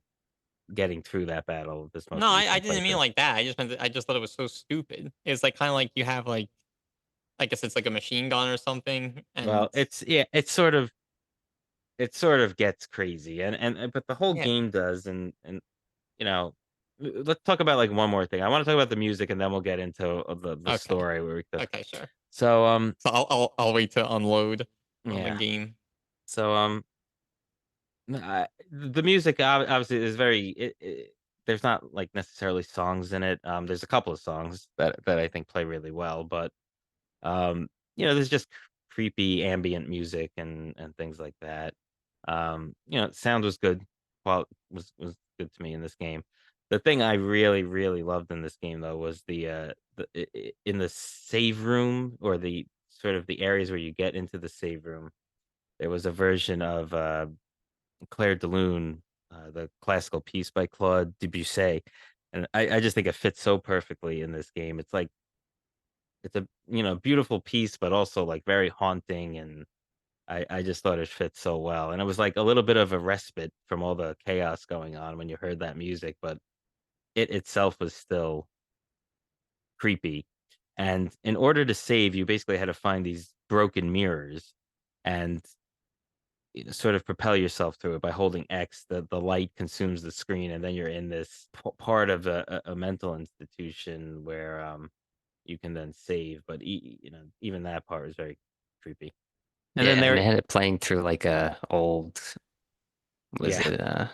getting through that battle this most no, I recent didn't mean playthrough. like that. I just thought it was so stupid. It's like kind of like you have like I guess it's like a machine gun or something, and Well, it sort of gets crazy, and but the whole yeah, game does, and you know, let's talk about like one more thing. I want to talk about the music, and then we'll get into the okay, story where we could. okay, sure. So So I'll wait to unload on the yeah. game. So the music obviously is there's not like necessarily songs in it. There's a couple of songs that I think play really well, but um there's just creepy ambient music and things like that. Sound was good. Was good to me in this game. The thing I really really loved in this game though was in the save room, or the sort of the areas where you get into the save room. There was a version of Claire de Lune, the classical piece by Claude Debussy, and I just think it fits so perfectly in this game. It's like it's a beautiful piece, but also like very haunting, and I just thought it fit so well. And it was like a little bit of a respite from all the chaos going on when you heard that music, but it itself was still creepy. And in order to save, you basically had to find these broken mirrors and sort of propel yourself through it by holding X. The light consumes the screen, and then you're in this part of a mental institution where you can then save. But even that part was very creepy. And then Yeah, and there, they had it playing through like a old was yeah, it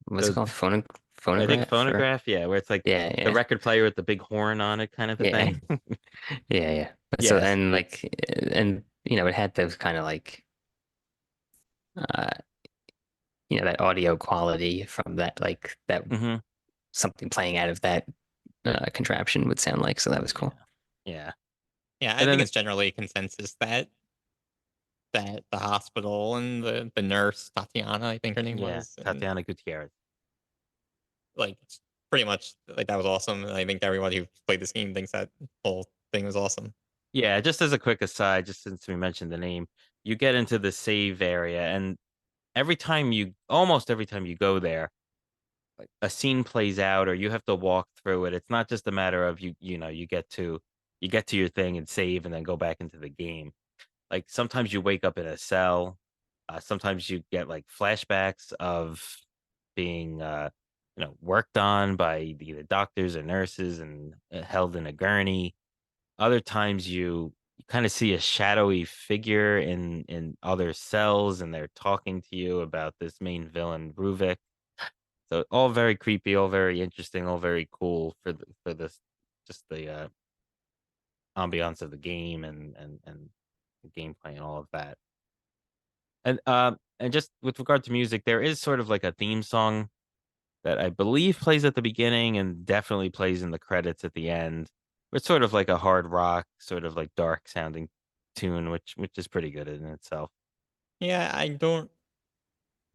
what's it the called? I think Phonograph or phonograph, yeah, where it's like yeah, the yeah. record player with the big horn on it, kind of a Yeah. thing. Yeah. But so Yes. and like and it had those kind of like uh that audio quality from that like that Hmm. something playing out of that contraption would sound like. So that was Yeah. cool. Yeah. Yeah, I And think then it's generally a consensus that the hospital and the nurse Tatiana, I think her name yeah, was, and Tatiana Gutierrez. like it's pretty much like that was awesome. And I think everybody who played this game thinks that whole thing was awesome. Yeah, just as a quick aside, just since we mentioned the name, you get into the save area, and almost every time you go there, a scene plays out or you have to walk through it. It's not just a matter of you get to your thing and save and then go back into the game. Like sometimes you wake up in a cell. Sometimes you get like flashbacks of being worked on by either doctors or nurses and held in a gurney. Other times you kind of see a shadowy figure in other cells and they're talking to you about this main villain, Ruvik. So all very creepy, all very interesting, all very cool for this just the ambiance of the game and the gameplay and all of that. And just with regard to music, there is sort of like a theme song that I believe plays at the beginning and definitely plays in the credits at the end. It's sort of like a hard rock, sort of like dark sounding tune, which is pretty good in itself. Yeah, I don't.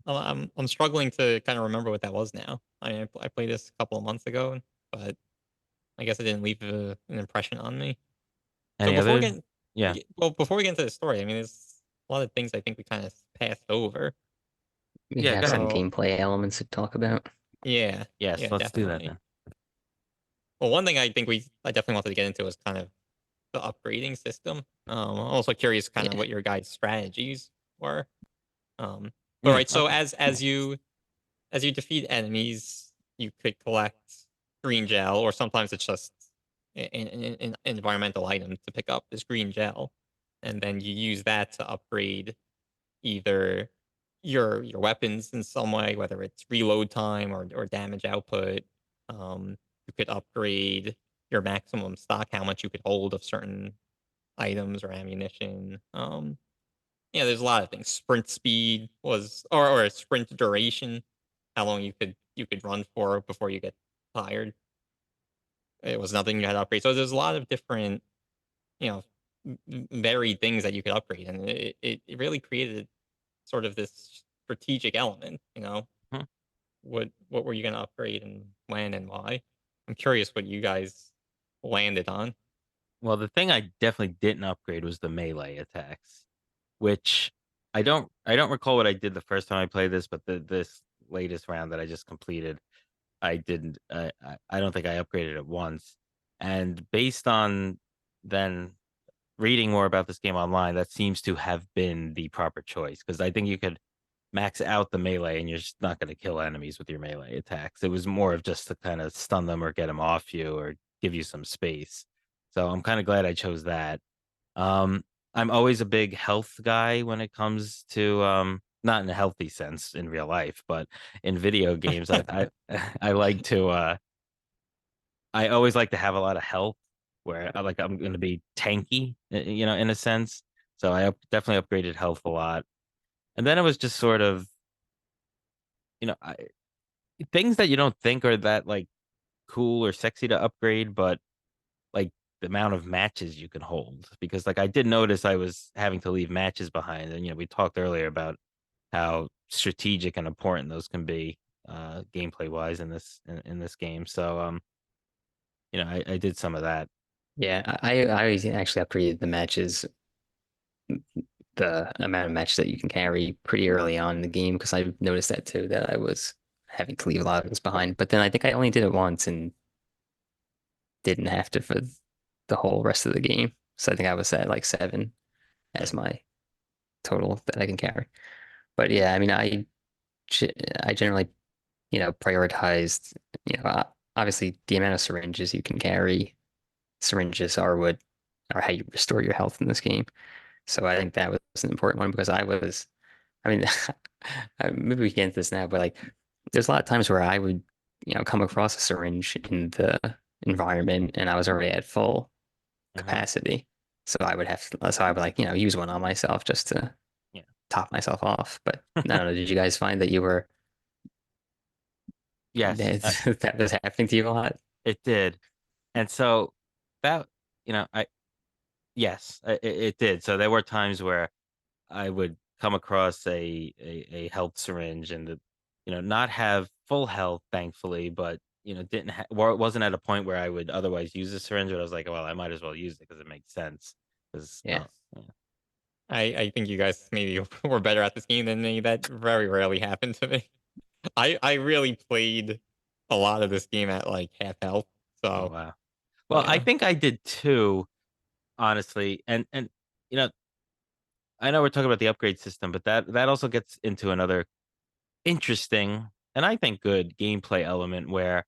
I'm struggling to kind of remember what that was now. I played this a couple of months ago, but I guess it didn't leave an impression on me. So Any other? Yeah, before we get into the story, I mean, there's a lot of things I think we kind of passed over. We yeah. have Go ahead. some So gameplay elements to talk about. yeah, Yes, yeah, let's do that definitely. then. Well, one thing I definitely wanted to get into was kind of the upgrading system. I'm also curious, kind of Yeah. what your guys' strategies were. Um, but Mm, right, so okay. as you defeat enemies, you could collect green gel, or sometimes it's just an environmental item to pick up this green gel, and then you use that to upgrade either your weapons in some way, whether it's reload time or damage output. You could upgrade your maximum stock, how much you could hold of certain items or ammunition. Yeah, there's a lot of things. Sprint speed was, or sprint duration, how long you could run for before you get tired. It was nothing you had to upgrade. So there's a lot of different, you know, varied things that you could upgrade, and it really created sort of this strategic element. Mhm. What were you going to upgrade and when and why? I'm curious what you guys landed on. Well, the thing I definitely didn't upgrade was the melee attacks, which I don't recall what I did the first time I played this, but this latest round that I just completed, I didn't. I don't think I upgraded it once. And based on then reading more about this game online, that seems to have been the proper choice because I think you could max out the melee and you're just not going to kill enemies with your melee attacks. It was more of just to kind of stun them or get them off you or give you some space. So I'm kind of glad I chose that. Um, I'm always a big health guy when it comes to not in a healthy sense in real life, but in video games, I like to I always like to have a lot of health where I'm going to be tanky, in a sense. So definitely upgraded health a lot. And then it was just sort of, things that you don't think are that like cool or sexy to upgrade, but like the amount of matches you can hold. Because like I did notice I was having to leave matches behind. And we talked earlier about how strategic and important those can be gameplay wise in this game. So I did some of that. Yeah, I actually upgraded the matches, the amount of matches that you can carry pretty early on in the game because I noticed that too, that I was having to leave a lot of things behind. But then I think I only did it once and didn't have to for the whole rest of the game. So I think I was at like 7 Hmm. as my total that I can carry. But yeah, I mean, I generally, prioritized, obviously the amount of syringes you can carry. Syringes are how you restore your health in this game. So I think that was an important one because I mean, maybe we can get into this now, but like, there's a lot of times where I would, come across a syringe in the environment and I was already at full Hmm. capacity. So I would like, use one on myself just to Yeah. top myself off. But I don't know, did you guys find that you were Yes, that that was happening to you a lot? it did. And so that, I yes, it did. So there were times where I would come across a health syringe and not have full health, thankfully, but didn't or it wasn't at a point where I would otherwise use a syringe, but I was like, well, I might as well use it because it makes sense. Because Yeah. yeah. I think you guys maybe were better at this game than me. That very rarely happened to me. I really played a lot of this game at like half health. Oh So wow. Well, I yeah, think I did too, honestly. And you know, I know we're talking about the upgrade system, but that also gets into another interesting and I think good gameplay element where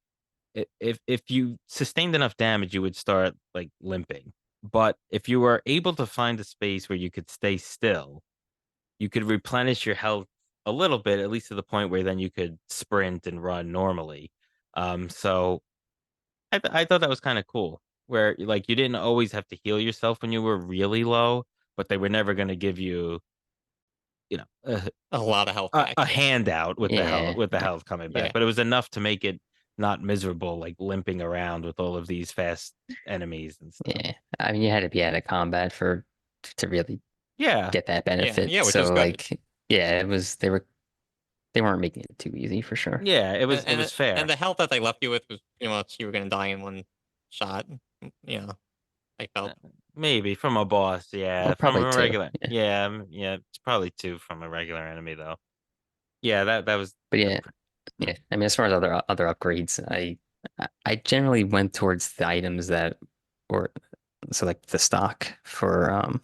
if you sustained enough damage, you would start like limping. But if you were able to find a space where you could stay still, you could replenish your health a little bit, at least to the point where then you could sprint and run normally. So I thought that was kind of cool, where like you didn't always have to heal yourself when you were really low, but they were never going to give you, you know, a lot of health a back. Yeah, handout Yeah, with the health coming back, yeah, but it was enough to make it not miserable, like limping around with all of these fast enemies and stuff. yeah. I mean, you had to be out of combat for to really Yeah, get that benefit. yeah, which is So good. like, yeah, it was they weren't making it too easy for sure. yeah, And it and was the- and fair. the health that they left you with was pretty much you were gonna die in one shot. You know, I Uh, felt. Maybe from a boss, Or yeah. From probably a two. regular, Yeah. yeah, yeah. It's probably two from a regular enemy though. Yeah, that was But a yeah, yeah. I mean, as far as other upgrades, I generally went towards the items that were so like the stock for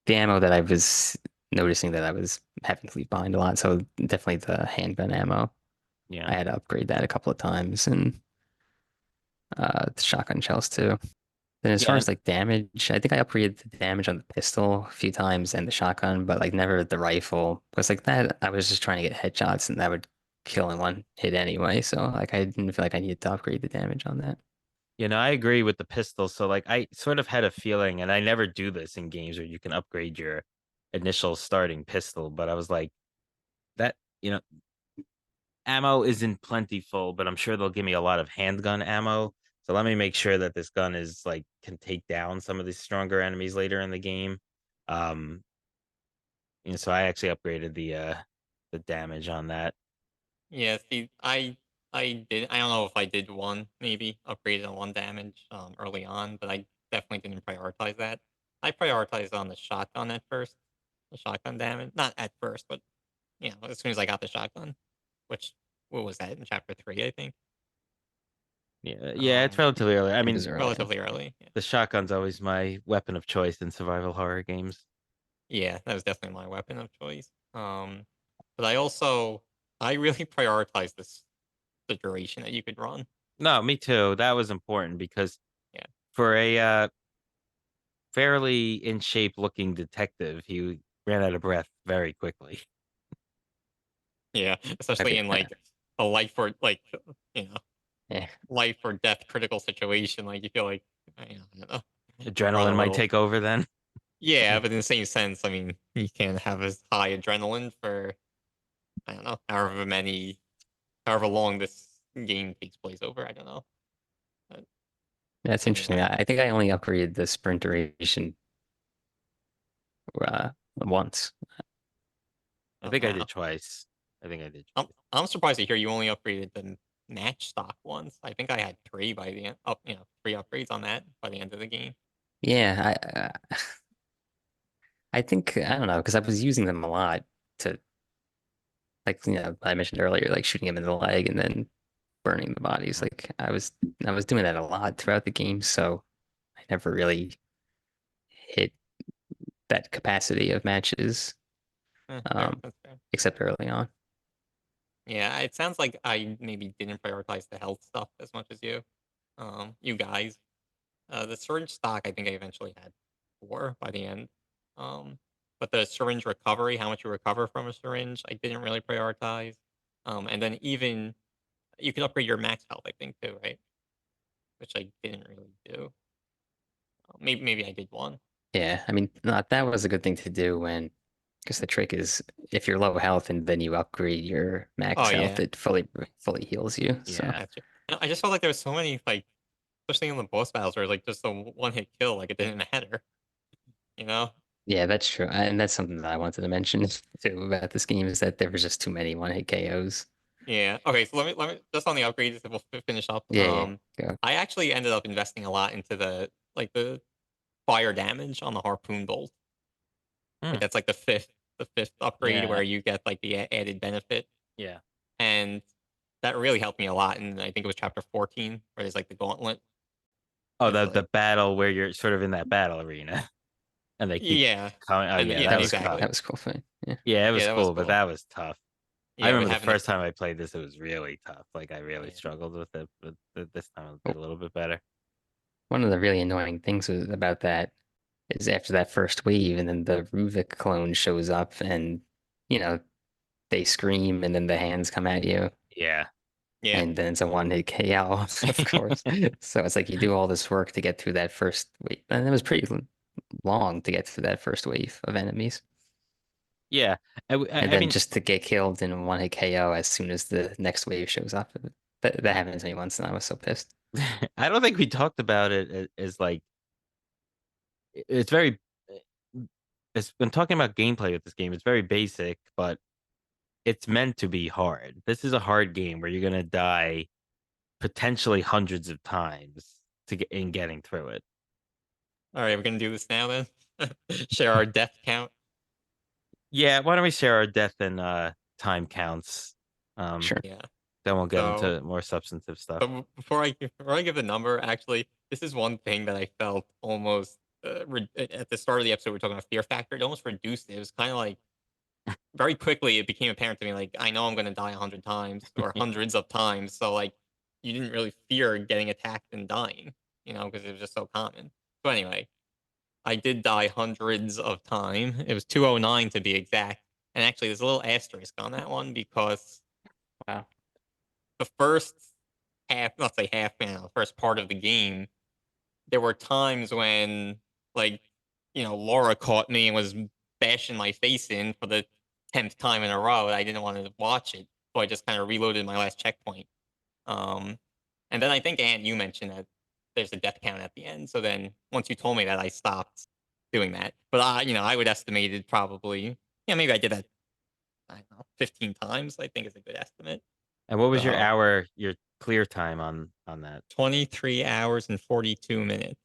the ammo that I was noticing that I was having to leave behind a lot. So definitely the handgun ammo. yeah, I had to upgrade that a couple of times, and the shotgun shells too. Then as far yeah. as like damage, I think I upgraded the damage on the pistol a few times and the shotgun, but like never the rifle. Because like that, I was just trying to get headshots and that would kill in one hit anyway. So like I didn't feel like I needed to upgrade the damage on that. I agree with the pistol. So like I sort of had a feeling, and I never do this in games where you can upgrade your initial starting pistol, but I was like, that, ammo isn't plentiful, but I'm sure they'll give me a lot of handgun ammo. So let me make sure that this gun is like can take down some of these stronger enemies later in the game. Um, so I actually upgraded the damage on that. Yeah, see, I did. I don't know if I did one maybe upgraded on one damage early on, but I definitely didn't prioritize that. I prioritized on the shotgun at first, the shotgun damage. Not at first, but as soon as I got the shotgun, which what was that in chapter 3, I think. Yeah, yeah, it's Um, relatively early. I It was mean, early. relatively early. Yeah, the shotgun's always my weapon of choice in survival horror games. yeah, that was definitely my weapon of choice. But I really prioritized the duration that you could run. No, me too. That was important because Yeah. for a fairly in shape looking detective, he ran out of breath very quickly. Yeah, especially Okay. in like a life or like you know Yeah. life or death critical situation. Like you feel like I don't know, run Adrenaline a might little. take over then. Yeah, but in the same sense, I mean, you can have as high adrenaline for I don't know, however long this game takes place over. I don't know. But That's interesting. anyway, I think I only upgraded the sprint duration once. I oh think I did wow, twice. I think I did I'm twice. I'm surprised to hear you only upgraded the match stock ones. I think I had three by the end. Up, three upgrades on that by the end of the game. Yeah, I think I don't know because I was using them a lot to like I mentioned earlier, like shooting him in the leg and then burning the bodies. Mhm. Like I was doing that a lot throughout the game, so I never really hit that capacity of matches, Fair, um, that's fair. except early on. Yeah, it sounds like I maybe didn't prioritize the health stuff as much as you. You guys. The syringe stock, I think I eventually had four by the end. Um, but the syringe recovery, how much you recover from a syringe, I didn't really prioritize. And then even you can upgrade your max health, I think too, right? Which I didn't really do. Maybe I did one. Yeah, I mean that was a good thing to do when because the trick is if you're low health and then you upgrade your Oh max health, yeah, it fully heals you. So Yeah. that's it. And I just felt like there was so many like, especially in the boss battles, where like just a one hit kill, like it didn't matter. You know? yeah, that's true. And that's something that I wanted to mention too about this game is that there was just too many one hit KOs. Yeah. Okay. So let me just on the upgrades, and we'll finish up. Yeah, yeah. Go. I actually ended up investing a lot into the fire damage on the harpoon bolt. Like Hmm. that's like the fifth upgrade where Yeah. you get like the added benefit. Yeah. And that really helped me a lot. And I think it was chapter 14 where there's like the gauntlet. Oh, It's the like, battle where you're sort of in that battle arena and they keep yeah, coming. Oh and yeah, yeah, that was tough. That exactly. was cool fight. Yeah. Yeah, it Yeah, was that was cool, but cool. that was tough. I Yeah, with remember the having the first time I played this, it was really tough. Like I really yeah. struggled with it, but this time I Oh, did a little bit better. one of the really annoying things about that is after that first wave, and then the Ruvik clone shows up, and you know they scream, and then the hands come at you, Yeah. Yeah. and then it's a one hit KO, of course. So it's like you do all this work to get through that first wave, and it was pretty long to get through that first wave of enemies, Yeah. and I then mean, just to get killed in a one hit KO as soon as the next wave shows up. That happened to me once, and I was so pissed. I don't think we talked about it as like it's very it's when talking about gameplay with this game, it's very basic, but it's meant to be hard. This is a hard game where you're gonna die potentially hundreds of times to get in getting through it. All right, we're gonna do this now then. Share our death count. Yeah, why don't we share our death and time counts? Um, Sure. Yeah. then we'll get So, into more substantive stuff. but before I give the number, actually, this is one thing that I felt almost at the start of the episode. We're talking about fear factor. It almost reduced it. It was kind of like very quickly it became apparent to me like I know I'm gonna die 100 times or hundreds of times. So like you didn't really fear getting attacked and dying, because it was just so common. So anyway, I did die hundreds of time. It was 209 to be exact. And actually, there's a little asterisk on that one because Wow. the first half, not say half, first part of the game, there were times when, like, Laura caught me and was bashing my face in for the 10th time in a row. And I didn't want to watch it. So I just kind of reloaded my last checkpoint. Um, and then I think, Ant, you mentioned that there's a death count at the end. So then once you told me that, I stopped doing that. But I would estimate it probably, yeah, maybe I did that, I don't know, 15 times, I think is a good estimate. And what was So your clear time on that? 23 hours and 42 minutes.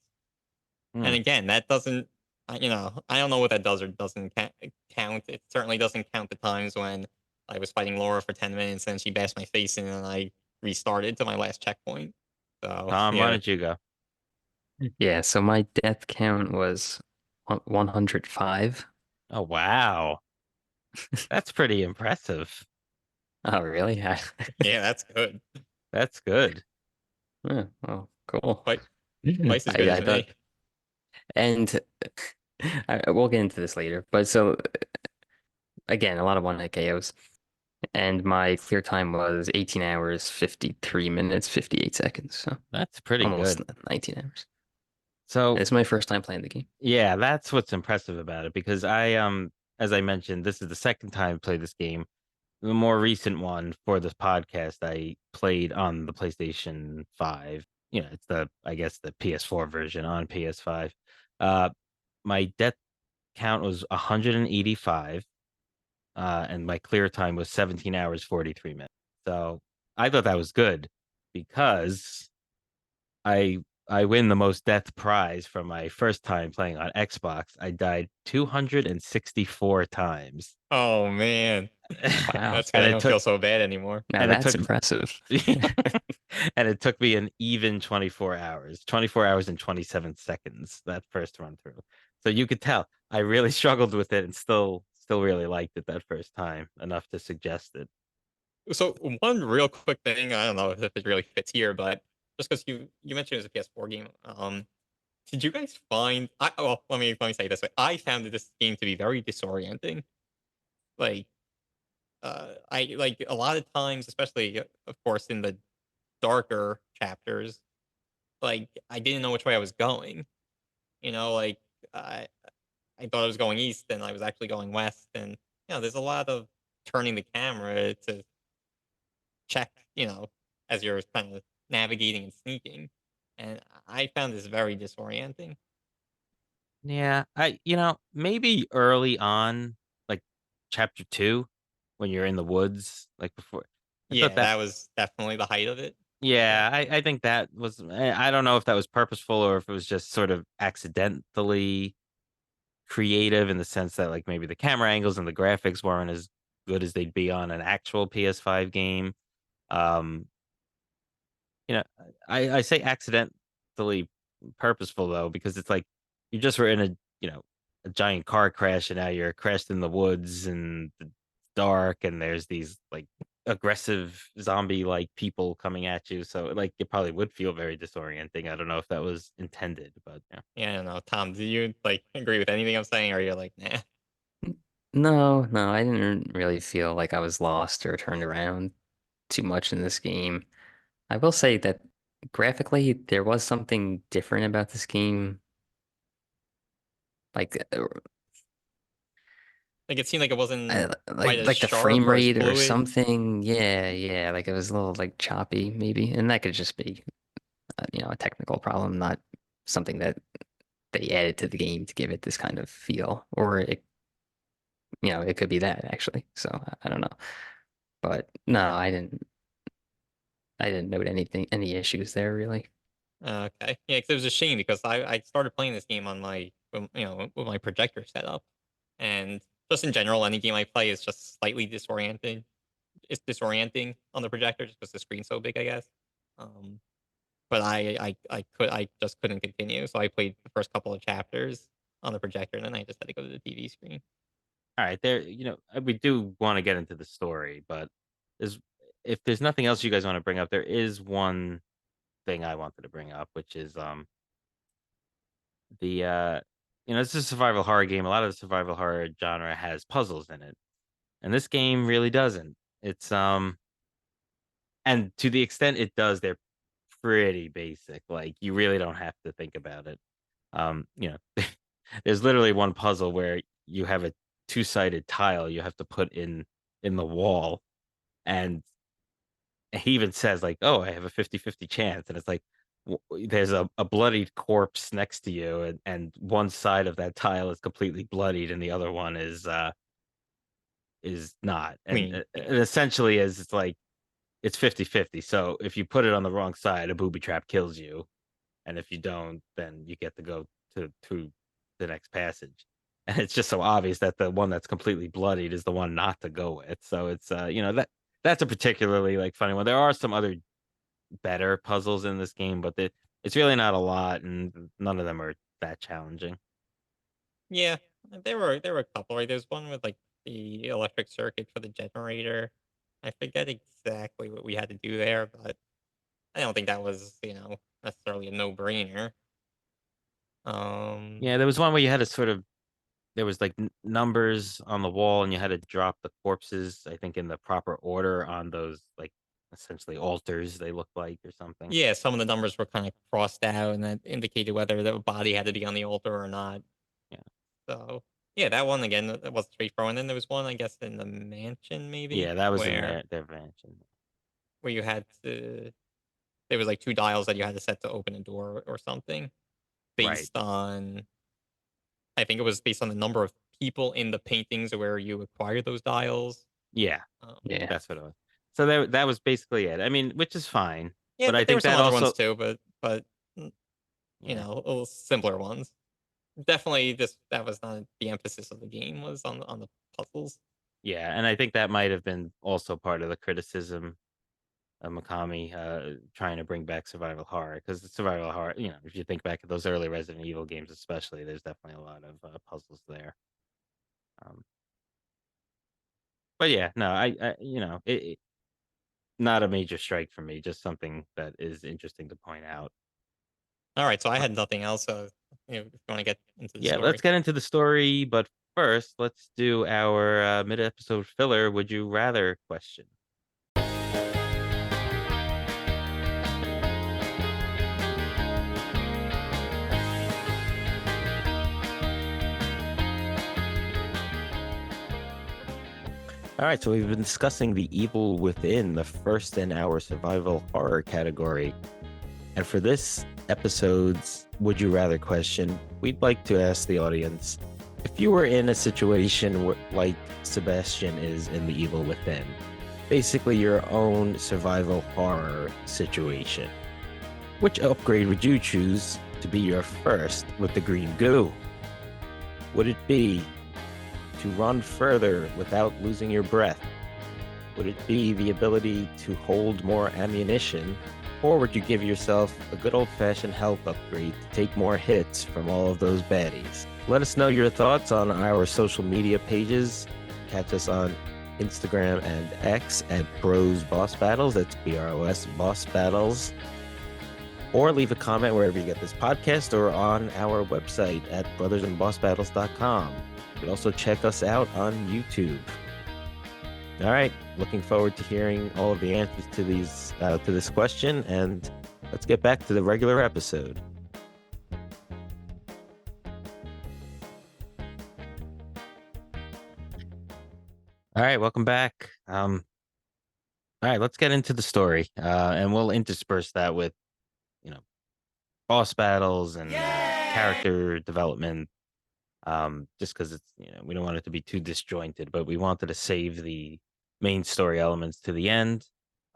Hmm. And again, that doesn't, I don't know what that does or doesn't count. It certainly doesn't count the times when I was fighting Laura for 10 minutes and she bashed my face in and I restarted to my last checkpoint. So, Tom, why yeah. don't you go? Yeah, so my death count was 105. Oh wow, that's pretty impressive. Oh, really? Yeah, that's good. That's good. Oh, cool. Quite, twice as good I as thought, me. and we'll get into this later. But so again, a lot of one hit KOs, and my clear time was 18 hours, 53 minutes, 58 seconds. So That's pretty almost good. 19 hours. So It's my first time playing the game. yeah, that's what's impressive about it because as I mentioned, this is the second time I played this game. The more recent one for this podcast, I played on the PlayStation 5. It's I guess the PS4 version on PS5. Uh, my death count was 185, and my clear time was 17 hours 43 minutes. So I thought that was good because I I win the most death prize from my first time playing on Xbox. I died 264 times. Oh, man. Wow. That's good. and I it don't took feel so bad anymore. Now and it that's took impressive. and it took me an even 24 hours, 24 hours and 27 seconds that first run through. So you could tell I really struggled with it and still really liked it that first time enough to suggest it. So one real quick thing, I don't know if it really fits here, but just because you mentioned it was a PS4 game, did you guys find? Well, let me say it this way. I found this game to be very disorienting. Like, I like a lot of times, especially of course in the darker chapters, like I didn't know which way I was going. Like I I thought I was going east, and I was actually going west, and there's a lot of turning the camera to check, as you're kind of navigating and sneaking. And I found this very disorienting. Yeah, maybe early on, like chapter 2 when you're in the woods like before. I thought Yeah, that that was definitely the height of it. Yeah. yeah, I think that was I don't know if that was purposeful or if it was just sort of accidentally creative in the sense that like maybe the camera angles and the graphics weren't as good as they'd be on an actual PS5 game. Um, you know, I say accidentally purposeful though, because it's like you just were in a a giant car crash and now you're crashed in the woods and it's dark and there's these like aggressive zombie like people coming at you. So like it probably would feel very disorienting. I don't know if that was intended, but yeah. Yeah, I don't know. Tom, do you like agree with anything I'm saying, or you're like, nah? No, no, I didn't really feel like I was lost or turned around too much in this game. I will say that graphically, there was something different about this game. Like, Like it seemed like it wasn't I, quite like as like the sharp frame or as rate or fluid. something. Yeah, yeah. Like it was a little like choppy, maybe, and that could just be, a technical problem, not something that they added to the game to give it this kind of feel, or it could be that actually. So I don't know, but no, I didn't note any issues there really. Okay, yeah, because it was a shame because I started playing this game on with my projector set up, and just in general, any game I play is just slightly disorienting. It's disorienting on the projector just because the screen's so big, I guess. Um, but I just couldn't continue, so I played the first couple of chapters on the projector, and then I just had to go to the TV screen. All right, there, we do want to get into the story, but there's if there's nothing else you guys want to bring up, there is one thing I wanted to bring up, which is the it's a survival horror game. A lot of the survival horror genre has puzzles in it, and this game really doesn't. It's and to the extent it does, they're pretty basic. Like you really don't have to think about it. There's literally one puzzle where you have a two-sided tile you have to put in the wall, and he even says like, "Oh, I have a 50-50 chance," and it's like there's a bloodied corpse next to you, and one side of that tile is completely bloodied, and the other one is not, I and mean, it essentially is it's like it's 50-50. So if you put it on the wrong side, a booby trap kills you, and if you don't, then you get to go to the next passage. And it's just so obvious that the one that's completely bloodied is the one not to go with. So it's that's a particularly like funny one. There are some other better puzzles in this game, but it's really not a lot, and none of them are that challenging. yeah, there were a couple. Right, there's one with like the electric circuit for the generator. I forget exactly what we had to do there, but I don't think that was necessarily a no brainer. Um, Yeah, there was one where you had to sort of there was like numbers on the wall, and you had to drop the corpses, I think, in the proper order on those like essentially altars they look like or something. yeah, some of the numbers were kind of crossed out, and that indicated whether the body had to be on the altar or not. Yeah. So yeah, that one again that was straightforward. And then there was one, I guess, in the mansion maybe Yeah, that was in where their mansion. you had to there was like two dials that you had to set to open a door or something Right. based on I think it was based on the number of people in the paintings where you acquired those dials. Yeah, Um, Yeah. that's what it was. So that was basically it. I mean, which is fine, yeah, but I there were think some that other ones also too, but yeah. a little simpler ones. Definitely, this that was not the emphasis of the game was on the puzzles. Yeah, and I think that might have been also part of the criticism of Mikami trying to bring back survival horror, because the survival horror, if you think back at those early Resident Evil games especially, there's definitely a lot of puzzles there. Um, but yeah, no, not a major strike for me, just something that is interesting to point out. All right, so I Uh, had nothing else. So if you want to get into the Yeah, let's story. get into the story, but first, let's do our mid-episode filler. Would you rather question? All right, so we've been discussing the evil within, the first in our survival horror category. And for this episode's Would You Rather question, we'd like to ask the audience, if you were in a situation like Sebastian is in the evil within, basically your own survival horror situation, which upgrade would you choose to be your first with the green goo? Would it be to run further without losing your breath, Would it be the ability to hold more ammunition, or would you give yourself a good old-fashioned health upgrade to take more hits from all of those baddies? Let us know your thoughts on our social media pages. Catch us on Instagram and X at Bros Boss Battles. That's BROS Boss Battles. Or leave a comment wherever you get this podcast or on our website at brothersandbossbattles.com. You can also check us out on YouTube. All right, looking forward to hearing all of the answers to this question, and let's get back to the regular episode. All right, welcome back. All right, let's get into the story, and we'll intersperse that with, boss battles and character development. Just because it's, we don't want it to be too disjointed, but we wanted to save the main story elements to the end,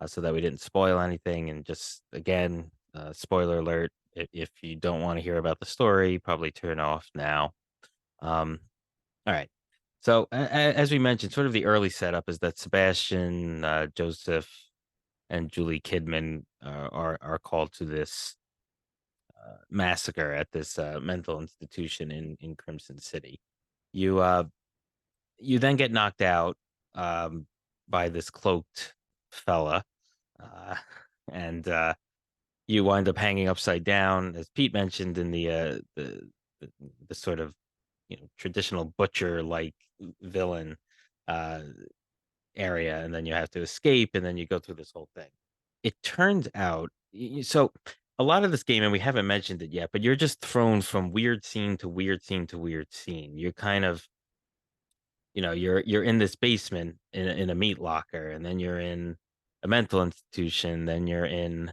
so that we didn't spoil anything. And just again, spoiler alert: if you don't want to hear about the story, probably turn off now. All right. So as we mentioned, sort of the early setup is that Sebastian, Joseph, and Julie Kidman are called to this massacre at this mental institution in Crimson City. You then get knocked out by this cloaked fella, uh, and you wind up hanging upside down, as Pete mentioned in the sort of traditional butcher like villain uh, area, and then you have to escape, and then you go through this whole thing. It turns out, so a lot of this game, and we haven't mentioned it yet, but you're just thrown from weird scene to weird scene to weird scene. You're kind of, you're in this basement in a meat locker, and then you're in a mental institution, then you're in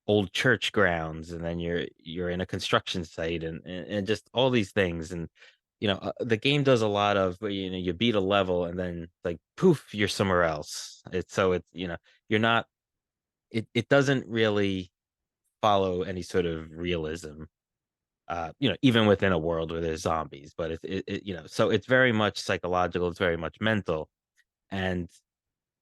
old church grounds, and then you're in a construction site, and just all these things. And the game does a lot of where, you beat a level, and then like poof, you're somewhere else. It's you're not, it doesn't really follow any sort of realism, even within a world where there's zombies. But so it's very much psychological, it's very much mental. And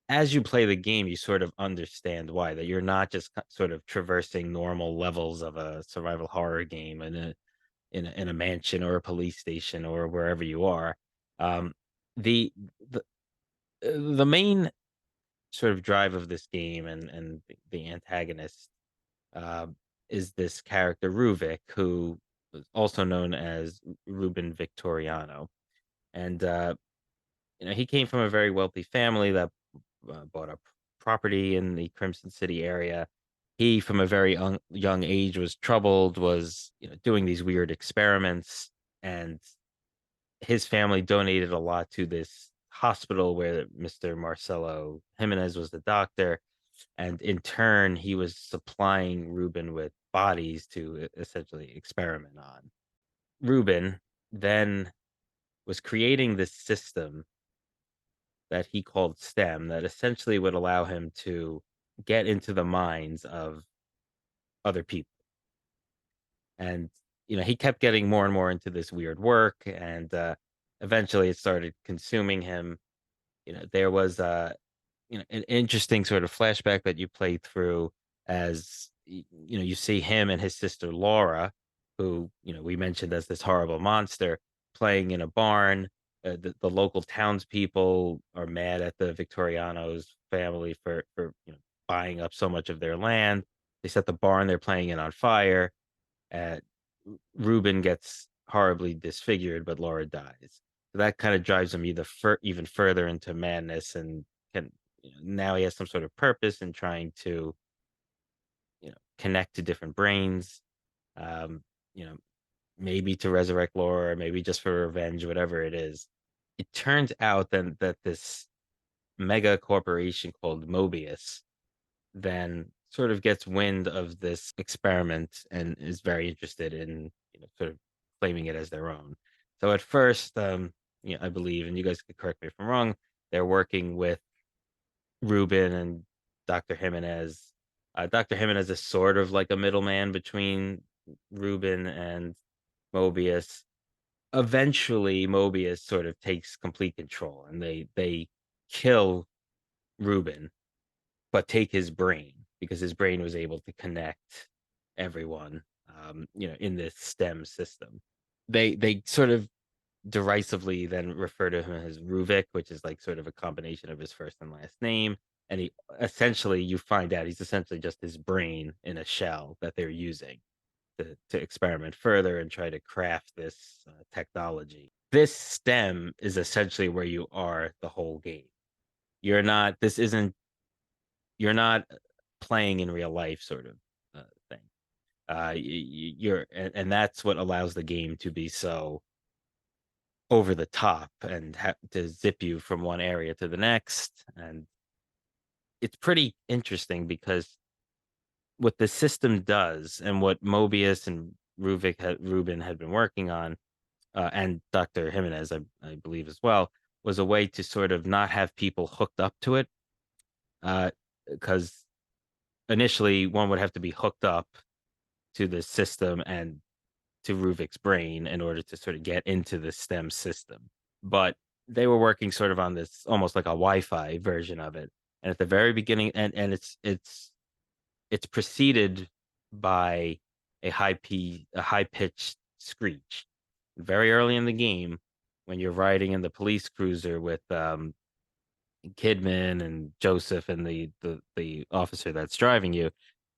as you play the game, you sort of understand why, that you're not just sort of traversing normal levels of a survival horror game in a mansion or a police station or wherever you are. Um, the the the main sort of drive of this game, and the antagonist, uh, is this character Ruvik, who was also known as Ruben Victoriano. And he came from a very wealthy family that bought a property in the Crimson City area. He, from a very young age, was troubled, was doing these weird experiments, and his family donated a lot to this hospital where Mr. Marcelo Jimenez was the doctor, and in turn, he was supplying Ruben with bodies to essentially experiment on. Ruben then was creating this system that he called STEM, that essentially would allow him to get into the minds of other people. And he kept getting more and more into this weird work, and eventually it started consuming him. There was an interesting sort of flashback that you play through, as you see him and his sister Laura, who we mentioned as this horrible monster, playing in a barn. The local townspeople are mad at the Victorianos family for buying up so much of their land. They set the barn they're playing in on fire. uh, Ruben gets horribly disfigured, but Laura dies. So that kind of drives him even further into madness, and can now he has some sort of purpose in trying to connect to different brains. Um, you know, maybe to resurrect Laura, or maybe just for revenge, whatever it is. It turns out then that this mega corporation called Mobius then sort of gets wind of this experiment and is very interested in sort of claiming it as their own. So at first, I believe, and you guys could correct me if I'm wrong, they're working with Ruben and Dr. Jimenez. Dr. Jimenez is sort of like a middleman between Ruben and Mobius. Eventually, Mobius sort of takes complete control, and they kill Ruben, but take his brain because his brain was able to connect everyone, in this STEM system. They sort of derisively then refer to him as Ruvik, which is like sort of a combination of his first and last name. And he essentially, you find out he's essentially just his brain in a shell that they're using to experiment further and try to craft this technology. This STEM is essentially where you are the whole game. You're not, this isn't, you're not playing in real life sort of thing. And that's what allows the game to be so over the top and to zip you from one area to the next. And it's pretty interesting because what the system does and what Mobius and Rubin had been working on, and Dr. Jimenez, I believe as well, was a way to sort of not have people hooked up to it. Because initially one would have to be hooked up to the system and to Ruvik's brain in order to sort of get into the STEM system. But they were working sort of on this almost like a Wi-Fi version of it. And at the very beginning, and it's preceded by a high pitched screech. Very early in the game, when you're riding in the police cruiser with Kidman and Joseph and the officer that's driving you,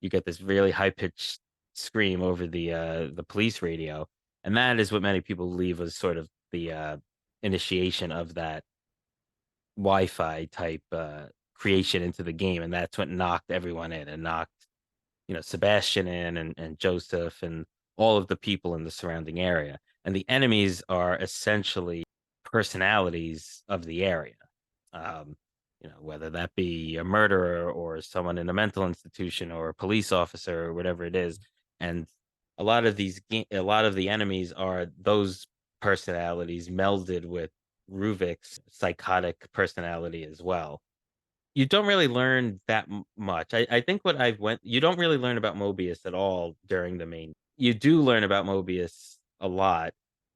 you get this really high pitched scream over the police radio, and that is what many people believe was sort of the initiation of that Wi-Fi type creation into the game, and that's what knocked everyone in and knocked Sebastian in and Joseph and all of the people in the surrounding area. And the enemies are essentially personalities of the area. Whether that be a murderer or someone in a mental institution or a police officer or whatever it is. And a lot of the enemies are those personalities melded with Ruvik's psychotic personality as well. You don't really learn that much. I think you don't really learn about Mobius at all during the main. You do learn about Mobius a lot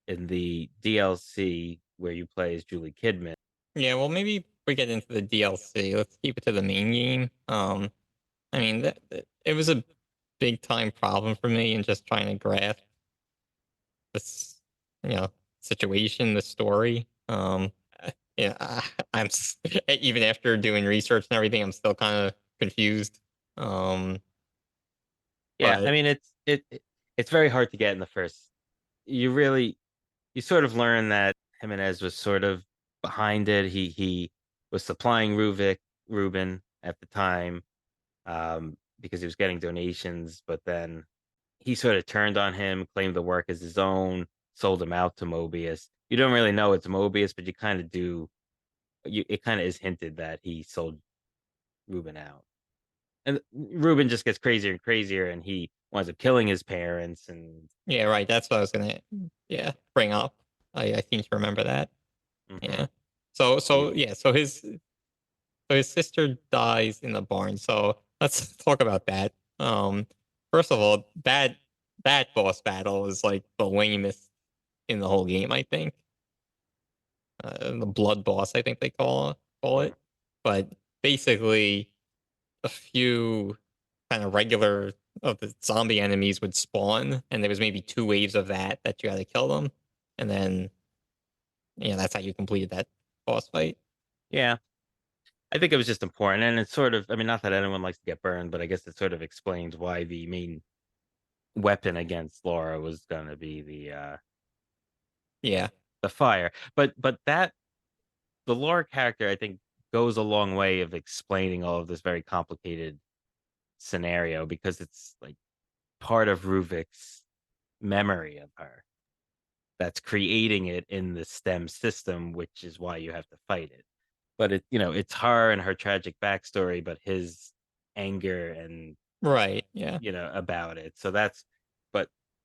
in the DLC where you play as Julie Kidman. Yeah, well, maybe we get into the DLC. Let's keep it to the main game. I mean, it was a big time problem for me in just trying to grasp this, you know, situation, the story. Yeah, even after doing research and everything, I'm still kind of confused. Um, Yeah, I but mean it's very hard to get in the first. You sort of learn that Jimenez was sort of behind it. He was supplying Ruben at the time, because he was getting donations, but then he sort of turned on him, claimed the work as his own, sold him out to Mobius. You don't really know it's Mobius, but you kind of do. It kind of is hinted that he sold Ruben out, and Ruben just gets crazier and crazier, and he winds up killing his parents. And yeah, right. That's what I was gonna, bring up. I seem to remember that. mhm. Yeah. So his sister dies in the barn. So let's talk about that. Um, First of all, that boss battle is like the lamest in the whole game. I think the blood boss. I think they call it. But basically, a few kind of regular of the zombie enemies would spawn, and there was maybe two waves of that you had to kill them, and then that's how you completed that boss fight. Yeah, I think it was just important, and it's sort of. I mean, not that anyone likes to get burned, but I guess it sort of explains why the main weapon against Laura was going to be Yeah. the fire. But that the Laura character, I think, goes a long way of explaining all of this very complicated scenario because it's like part of Ruvik's memory of her that's creating it in the STEM system, which is why you have to fight it. But it's her and her tragic backstory, but his anger and Right. Yeah. about it. So but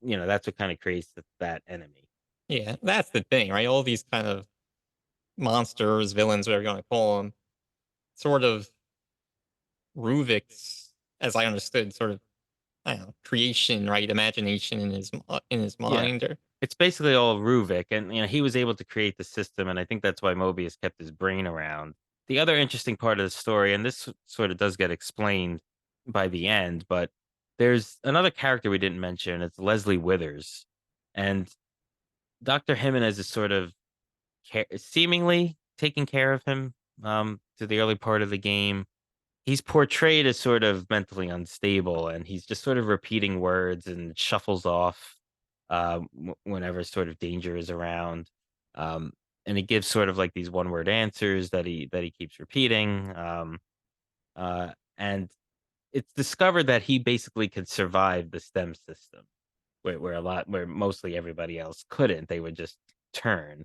that's what kind of creates that enemy. Yeah. That's the thing, right? All these kind of monsters, villains, whatever you want to call them, sort of Ruvik's, as I understood, sort of I don't know, creation, right? Imagination in his Yeah. mind, or It's basically all Ruvik, and he was able to create the system, and I think that's why Mobius kept his brain around the other interesting part of the story, and this sort of does get explained by the end, but there's another character we didn't mention. It's Leslie Withers, and Dr. Jimenez is sort of seemingly taking care of him to the early part of the game. He's portrayed as sort of mentally unstable, and he's just sort of repeating words and shuffles off whenever sort of danger is around. Um, and he gives sort of like these one-word answers that he keeps repeating. And it's discovered that he basically could survive the STEM system, where mostly everybody else couldn't. They would just turn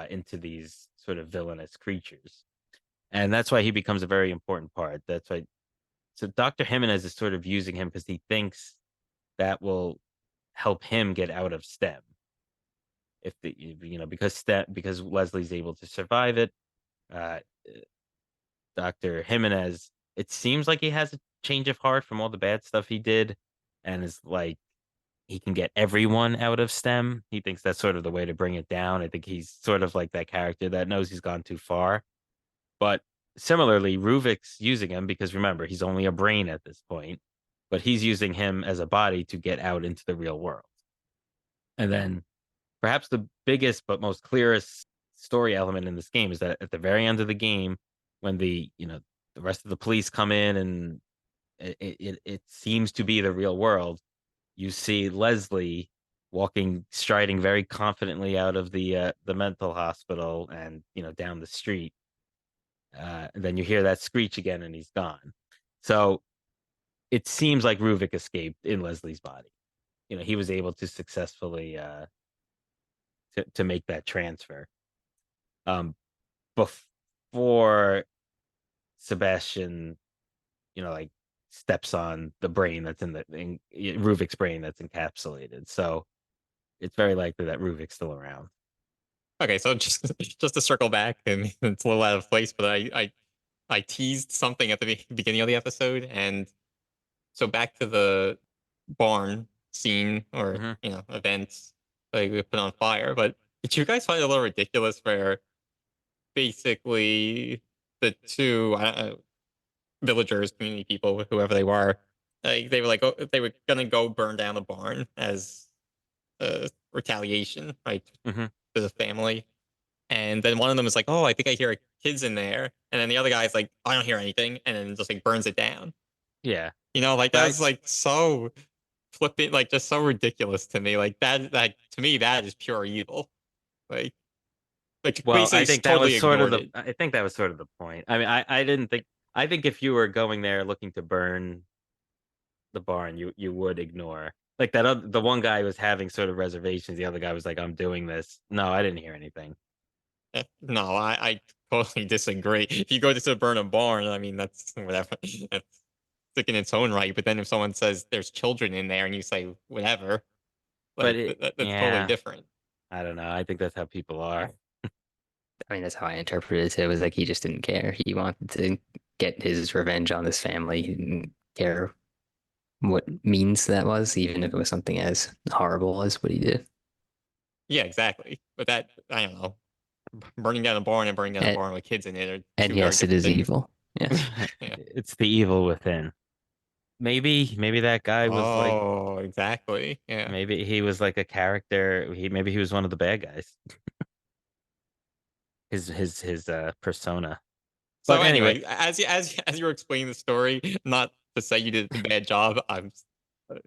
into these sort of villainous creatures, and that's why he becomes a very important part. That's why. So Dr. Jimenez is sort of using him because he thinks that will help him get out of STEM. If because Leslie's able to survive it, uh, Dr. Jimenez, it seems like he has a change of heart from all the bad stuff he did, and is like he can get everyone out of STEM. He thinks that's sort of the way to bring it down. I think he's sort of like that character that knows he's gone too far. But similarly, Ruvik's using him because remember, he's only a brain at this point, but he's using him as a body to get out into the real world. And then perhaps the biggest but most clearest story element in this game is that at the very end of the game, when the rest of the police come in and it seems to be the real world, you see Leslie striding very confidently out of the mental hospital and down the street. And then you hear that screech again, and he's gone. So it seems like Ruvik escaped in Leslie's body. He was able to successfully to make that transfer. Um, before Sebastian, like steps on the brain that's in Ruvik's brain that's encapsulated. So it's very likely that Ruvik's still around. Okay, so just to circle back, and it's a little out of place, but I teased something at the beginning of the episode, and so back to the barn scene or Mhm. events like we put on fire. But did you guys find it a little ridiculous where basically the two villagers, community people, whoever they were, like they were like they were gonna go burn down the barn as retaliation, right, Mhm. to the family. And then one of them is like, "Oh, I think I hear kids in there," and then the other guy's like, "I don't hear anything," and then just like burns it down. Yeah. Like But that's like so flippant, like just so ridiculous to me. Like that to me that is pure evil. Like well, basically totally ignored it. I think that was sort of the point. I mean, I didn't think I think if you were going there looking to burn the barn, you would ignore like the one guy was having sort of reservations. The other guy was like, "I'm doing this." No, I didn't hear anything. No, I totally disagree. If you go to burn a barn, I mean that's whatever. That's sick in its own right. But then if someone says there's children in there and you say whatever, But like that's totally yeah, different. I don't know. I think that's how people are. I mean, that's how I interpreted it. It was like he just didn't care. He wanted to get his revenge on this family. He didn't care what means that was, even if it was something as horrible as what he did. Yeah, exactly. But that I don't know. Burning down a barn and burning down a And, barn with kids in it are and two very yes, it different is things. evil. Yes. Yeah. It's the evil within. Maybe that guy was like Oh, exactly. Yeah. maybe he was like a character. Maybe he was one of the bad guys. His persona. So But anyway, anyway, as you were explaining the story, not to say you did a bad job, it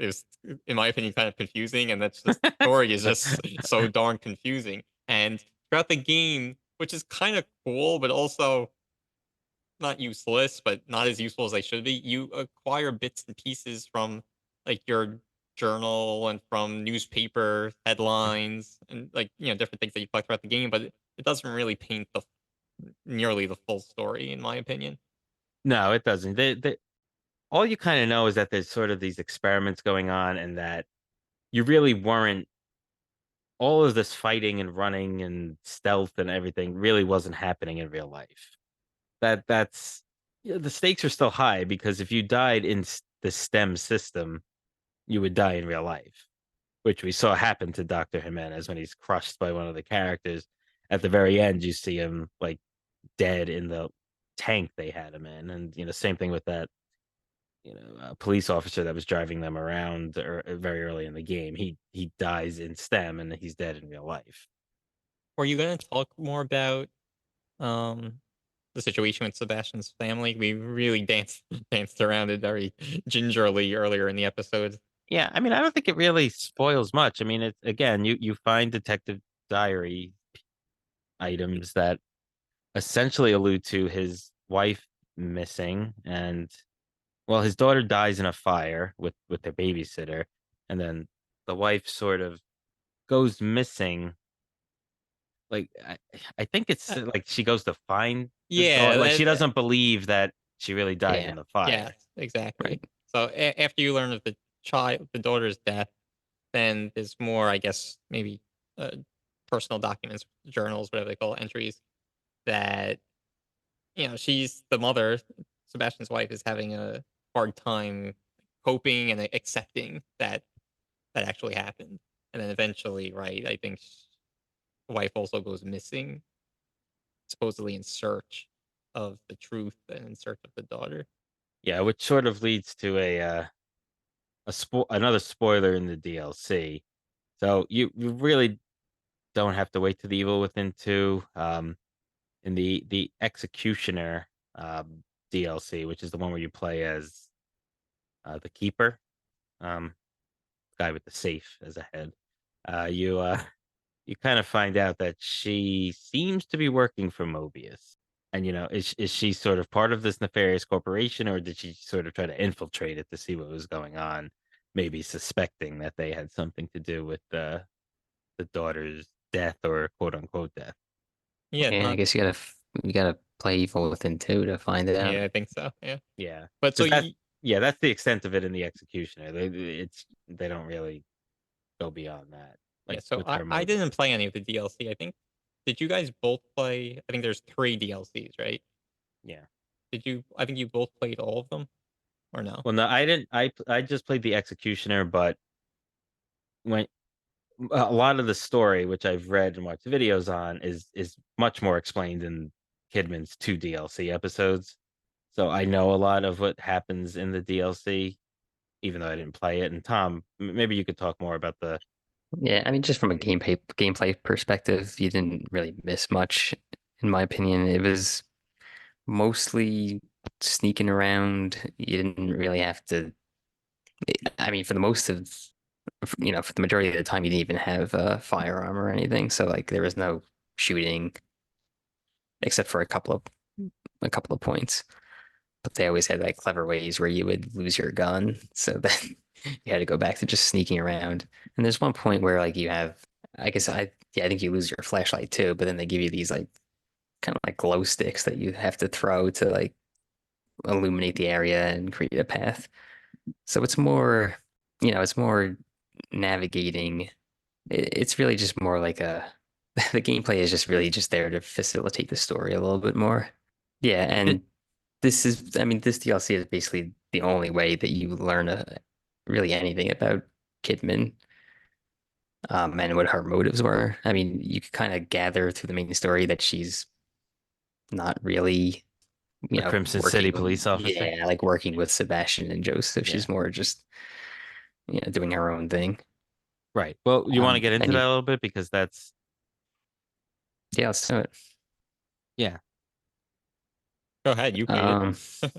was in my opinion kind of confusing, and that's just the story is just so darn confusing. And throughout the game, which is kind of cool, but also not useless, but not as useful as they should be. You acquire bits and pieces from like your journal and from newspaper headlines and like different things that you collect throughout the game, but it doesn't really paint the nearly the full story, in my opinion. no, it doesn't. All you kind of know is that there's sort of these experiments going on, and that you really weren't all of this fighting and running and stealth and everything really wasn't happening in real life. That's the stakes are still high because if you died in the STEM system, you would die in real life, which we saw happen to Dr. Jimenez when he's crushed by one of the characters. At the very end, you see him like dead tank they had him in, and same thing with that police officer that was driving them around very early in the game. He dies in STEM, and he's dead in real life. Were you going to talk more about um the situation with Sebastian's family? We really danced around it very gingerly earlier in the episode. Yeah, I mean, I don't think it really spoils much. I mean, it's again, you find detective diary items that essentially allude to his wife missing, and well, his daughter dies in a fire with their babysitter, and then the wife sort of goes missing. Like I think it's Uh, like she goes to find the yeah, daughter. Like she doesn't believe that she really died Yeah, in the yes, fire. exactly. right. So after you learn of the daughter's death, then there's more, I guess, maybe uh, personal documents, journals, whatever they call it, entries that she's the mother. Sebastian's wife is having a hard time coping and accepting that that actually happened. And then eventually, right, I think the wife also goes missing, supposedly in search of the truth and in search of the daughter. Yeah, which sort of leads to another spoiler in the DLC. So you really don't have to wait to the Evil Within 2. In the Executioner DLC, which is the one where you play as the Keeper, um, guy with the safe as a head. You kind of find out that she seems to be working for Mobius. And is she sort of part of this nefarious corporation, or did she sort of try to infiltrate it to see what was going on, maybe suspecting that they had something to do with the daughter's death, or quote unquote death? Yeah, Yeah, I not guess you gotta play Evil Within 2 to find it out. yeah, I think so. Yeah, Yeah, but so because that's the extent of it in the Executioner. They don't really go beyond that, yeah, like so with I her I didn't Mobius. play any of the DLC. I think did you guys both play? I think there's three DLCs, right? Yeah. Did you? I think you both played all of them, or no? Well, no, I didn't. I just played the Executioner, but when a lot of the story, which I've read and watched videos on, is much more explained in Kidman's two DLC episodes. So I know a lot of what happens in the DLC, even though I didn't play it. And Tom, maybe you could talk more about the. Yeah, I mean, just from a gameplay perspective, you didn't really miss much, in my opinion. It was mostly sneaking around. You didn't really have to. I mean, for the most of, for the majority of the time, you didn't even have a firearm or anything. So like, there was no shooting except for a couple of points. But they always had like clever ways where you would lose your gun, so then you had to go back to just sneaking around. And there's one point where like you have, I guess I think you lose your flashlight too, but then they give you these like kind of like glow sticks that you have to throw to like illuminate the area and create a path. So it's more navigating. It's really just more like the gameplay is just really just there to facilitate the story a little bit more. Yeah, It, and I mean, this DLC is basically the only way that you learn really anything about Kidman, and what her motives were. I mean, you could kind of gather through the main story that she's not really, the Crimson City police officer. like working with Sebastian and Joseph. Yeah. She's more just, doing her own thing. Right. Well, you want to get into And that a little bit because that's yeah, let's do it. yeah. Go ahead, you beat Um, it.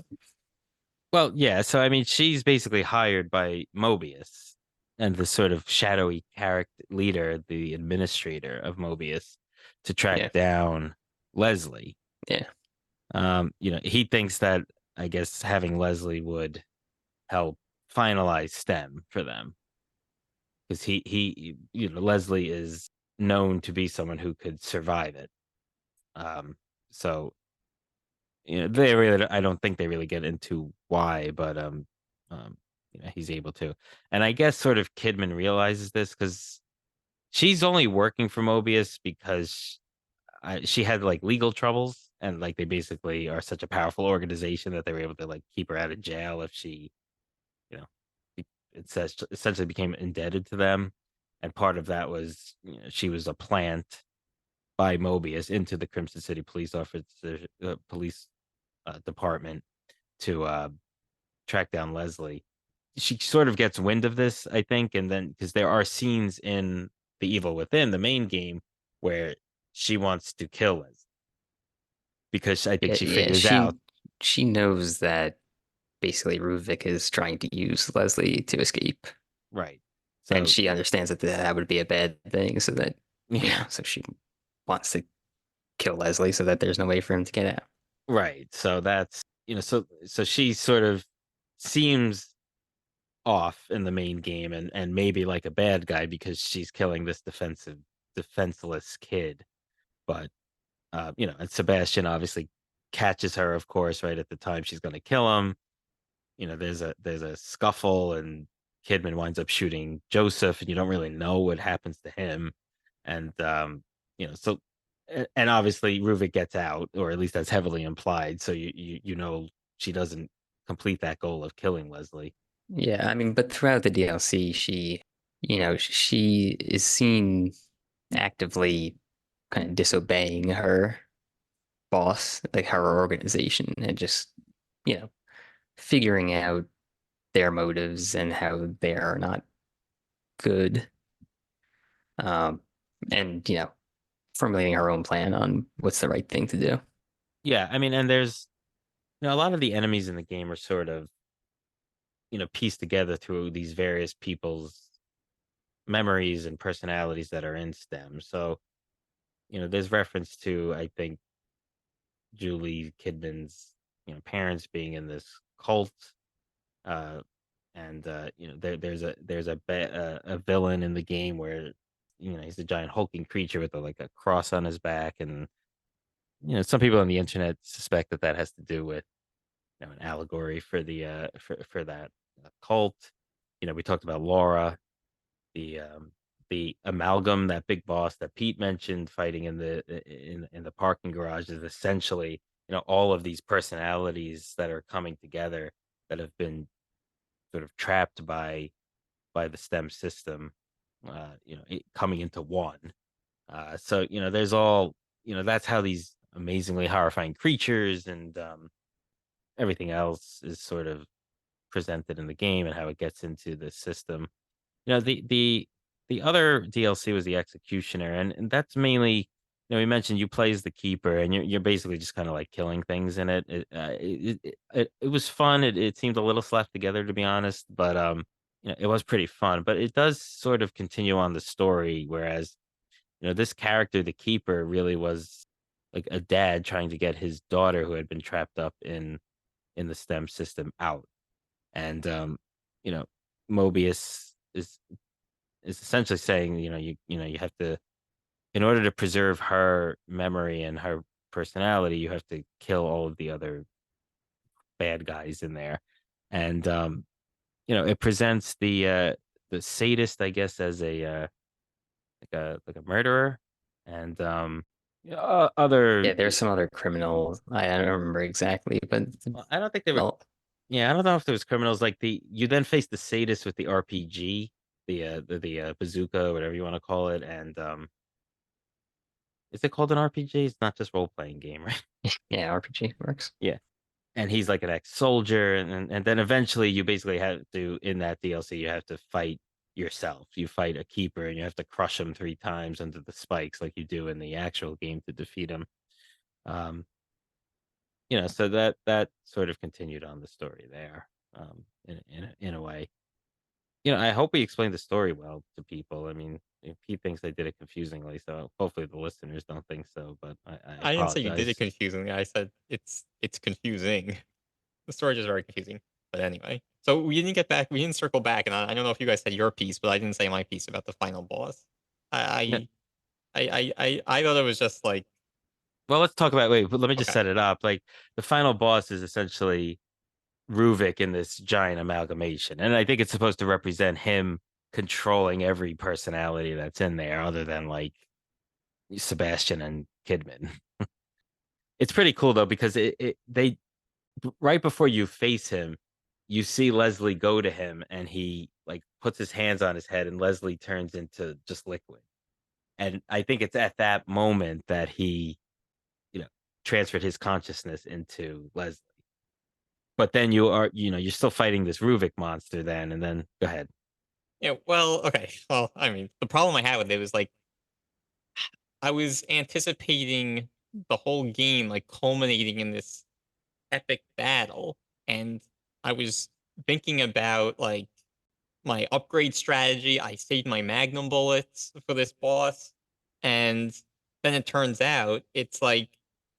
Well, yeah. So I mean, she's basically hired by Mobius and the sort of shadowy character leader, the administrator of Mobius, to track yeah, down Leslie. yeah, He thinks that I guess having Leslie would help finalize STEM for them because Leslie is known to be someone who could survive it. So they really, I don't think they really get into why, but he's able to, and I guess sort of Kidman realizes this because she's only working for Mobius because she had like legal troubles, and like they basically are such a powerful organization that they were able to like keep her out of jail if she, you know, it says essentially became indebted to them, and part of that was she was a plant by Mobius into the Crimson City police officer police department to track down Leslie. She sort of gets wind of this, I think, and then because there are scenes in The Evil Within, the main game, where she wants to kill Leslie because I think Yeah, she yeah, figures out she knows that basically Ruvik is trying to use Leslie to escape, right. and So she understands that that would be a bad thing, so that yeah, so she wants to kill Leslie so that there's no way for him to get out. right. So that's so she sort of seems off in the main game and maybe like a bad guy because she's killing this defenseless kid. But and Sebastian obviously catches her, of course, right at the time she's going to kill him. There's a scuffle, and Kidman winds up shooting Joseph, and you don't really know what happens to him. And so and obviously Ruvik gets out, or at least that's heavily implied. So she doesn't complete that goal of killing Leslie. Yeah, I mean, but throughout the DLC, she is seen actively kind of disobeying her boss, like her organization, and just, you know, figuring out their motives and how they are not good. Um, and, formulating her own plan on what's the right thing to do. Yeah, I mean, and there's a lot of the enemies in the game are sort of pieced together through these various people's memories and personalities that are in STEM. So there's reference to, I think, Julie Kidman's parents being in this cult, uh, and there's a villain in the game where he's a giant hulking creature with like a cross on his back, and some people on the internet suspect that that has to do with an allegory for the for that cult. We talked about Laura, the amalgam, that big boss that Pete mentioned, fighting in the parking garage, is essentially all of these personalities that are coming together that have been sort of trapped by the STEM system, coming into one. So there's all that's how these amazingly horrifying creatures and everything else is sort of presented in the game and how it gets into the system. The other DLC was the Executioner, and that's mainly, we mentioned you play as the Keeper, and you're basically just kind of like killing things in it. It was fun. It seemed a little slapped together, to be honest, but it was pretty fun. But it does sort of continue on the story, whereas this character, the Keeper, really was like a dad trying to get his daughter who had been trapped up in the STEM system out. And you know Mobius is essentially saying, you have to, in order to preserve her memory and her personality, you have to kill all of the other bad guys in there. And it presents the sadist, I guess, as a like a murderer. And other Yeah, there's some other criminals. I don't remember exactly, but well, I don't think they were. well, Yeah, I don't know if there was criminals. Like you then face the sadist with the RPG, the bazooka, whatever you want to call it. And is it called an RPG? It's not just role playing game, right? yeah, RPG works. Yeah. And he's like an ex-soldier, and then eventually you basically have to, in that DLC, you have to fight yourself. You fight a keeper, and you have to crush him 3 times under the spikes, like you do in the actual game, to defeat him. Um, so that sort of continued on the story there, in a way. I hope we explained the story well to people. I mean, if he thinks I did it confusingly, so hopefully the listeners don't think so. But I I didn't say you did it apologize. confusingly. I said it's confusing. The story is very confusing. But anyway, so we didn't get back. We didn't circle back, and I don't know if you guys said your piece, but I didn't say my piece about the final boss. Yeah. I thought it was just like Well, let's talk about. Wait, let me just okay. set it up. Like the final boss is essentially Ruvik in this giant amalgamation, and I think it's supposed to represent him controlling every personality that's in there, other than like Sebastian and Kidman. It's pretty cool though because they right before you face him, you see Leslie go to him, and he like puts his hands on his head, and Leslie turns into just liquid. And I think it's at that moment that he, transferred his consciousness into Leslie. But then you are, you're still fighting this Ruvik monster then, and then go ahead. Yeah, well, okay. Well, I mean, the problem I had with it was like I was anticipating the whole game like culminating in this epic battle, and I was thinking about like my upgrade strategy. I saved my magnum bullets for this boss, and then it turns out it's like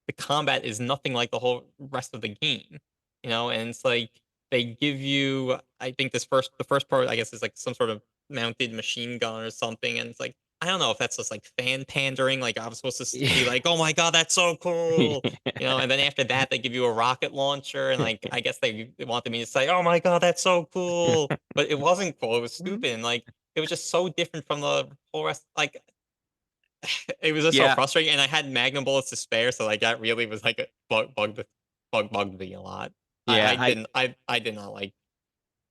the combat is nothing like the whole rest of the game, and it's like they give you, I think the first part, I guess, is like some sort of mounted machine gun or something, and it's like I don't know if that's just like fan pandering, like I'm supposed to be like, oh my god, that's so cool, and then after that they give you a rocket launcher, and like I guess they wanted me to say, oh my god, that's so cool, but it wasn't cool. It was stupid. And, like it was just so different from the whole rest. Like it was just so Yeah, frustrating. And I had magnum bullets to spare, so like that really was like a bugged me a lot. yeah. I did not like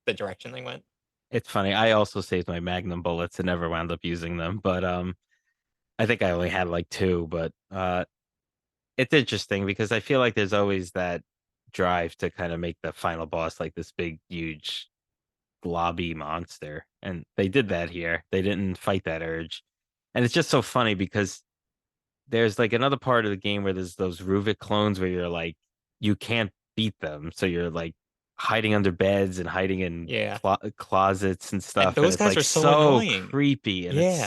the direction they went. It's funny. I also saved my Magnum bullets and never wound up using them, but I think I only had like two. But it's interesting because I feel like there's always that drive to kind of make the final boss like this big, huge globby monster. And they did that here. They didn't fight that urge. And it's just so funny because there's like another part of the game where there's those Ruvik clones where you're like, you can't beat them. So you're like hiding under beds and hiding in Yeah, closets and and stuff. And those it's guys like are so so annoying. creepy. And Yeah,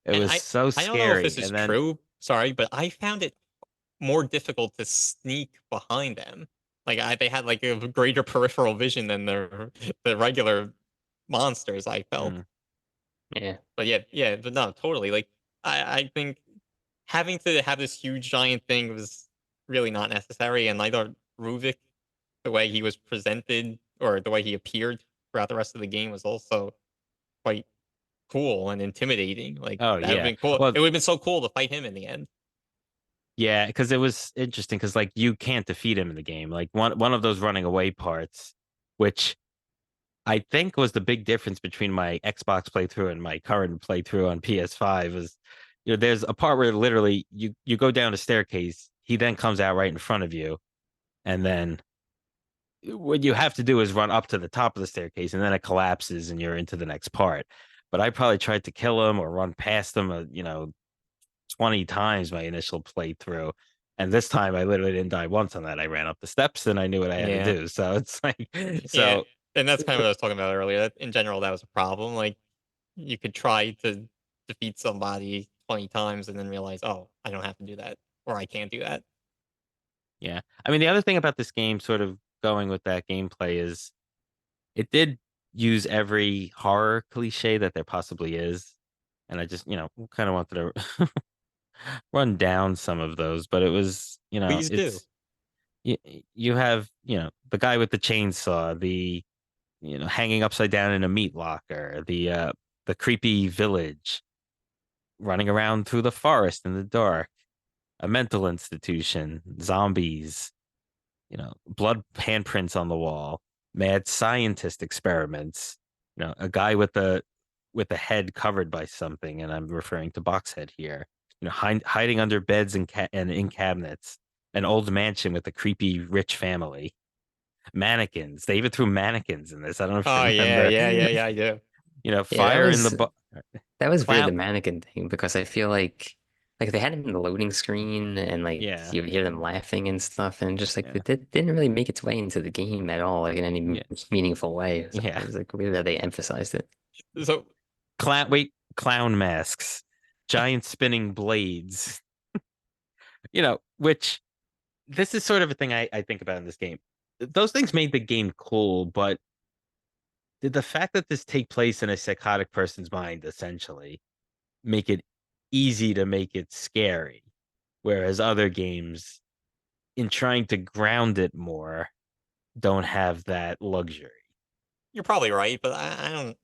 it and was so I don't know if scary. this is And then, true. Sorry, but I found it more difficult to sneak behind them. Like they had like a greater peripheral vision than the regular monsters. I felt. mm, Yeah. But yeah, but no, totally. Like I think having to have this huge giant thing was really not necessary, and I thought Ruvik, the way he was presented or the way he appeared throughout the rest of the game was also quite cool and intimidating. Like oh, that would have yeah. been cool. Well, It would have been so cool to fight him in the end. yeah, because it was interesting because like you can't defeat him in the game. Like one of those running away parts, which I think was the big difference between my Xbox playthrough and my current playthrough on PS5 is, there's a part where literally you go down a staircase, he then comes out right in front of you, and then what you have to do is run up to the top of the staircase, and then it collapses and you're into the next part. But I probably tried to kill him or run past him, 20 times my initial playthrough. And this time I literally didn't die once on that. I ran up the steps and I knew what I had to Yeah, do. So it's like, yeah, so and that's kind of what I was talking about earlier. That in general, that was a problem. Like you could try to defeat somebody 20 times and then realize, oh, I don't have to do that, or I can't do that. yeah. I mean, the other thing about this game, sort of going with that gameplay, is it did use every horror cliche that there possibly is. And I just, kind of wanted to run down some of those, but it was, Please do. you, you have, the guy with the chainsaw, the, hanging upside down in a meat locker, the creepy village running around through the forest in the dark, a mental institution, zombies, blood handprints on the wall, mad scientist experiments, a guy with a head covered by something, and I'm referring to Boxhead here. Hiding under beds and in cabinets, an old mansion with a creepy rich family, mannequins. They even threw mannequins in this. I don't know if Oh you yeah, remember. yeah, I do. Yeah, Fire in the that was weird, clown. the mannequin thing, because I feel like they had him in the loading screen and like Yeah, you would hear them laughing and stuff, and just like yeah, it didn't really make its way into the game at all, like in any yeah, meaningful way. So yeah. it was like weird that they emphasized it. So Clown masks, giant spinning blades. Which this is sort of a thing I think about in this game. Those things made the game cool, but did the fact that this take place in a psychotic person's mind essentially make it easy to make it scary? Whereas other games, in trying to ground it more, don't have that luxury. you're probably right, but I don't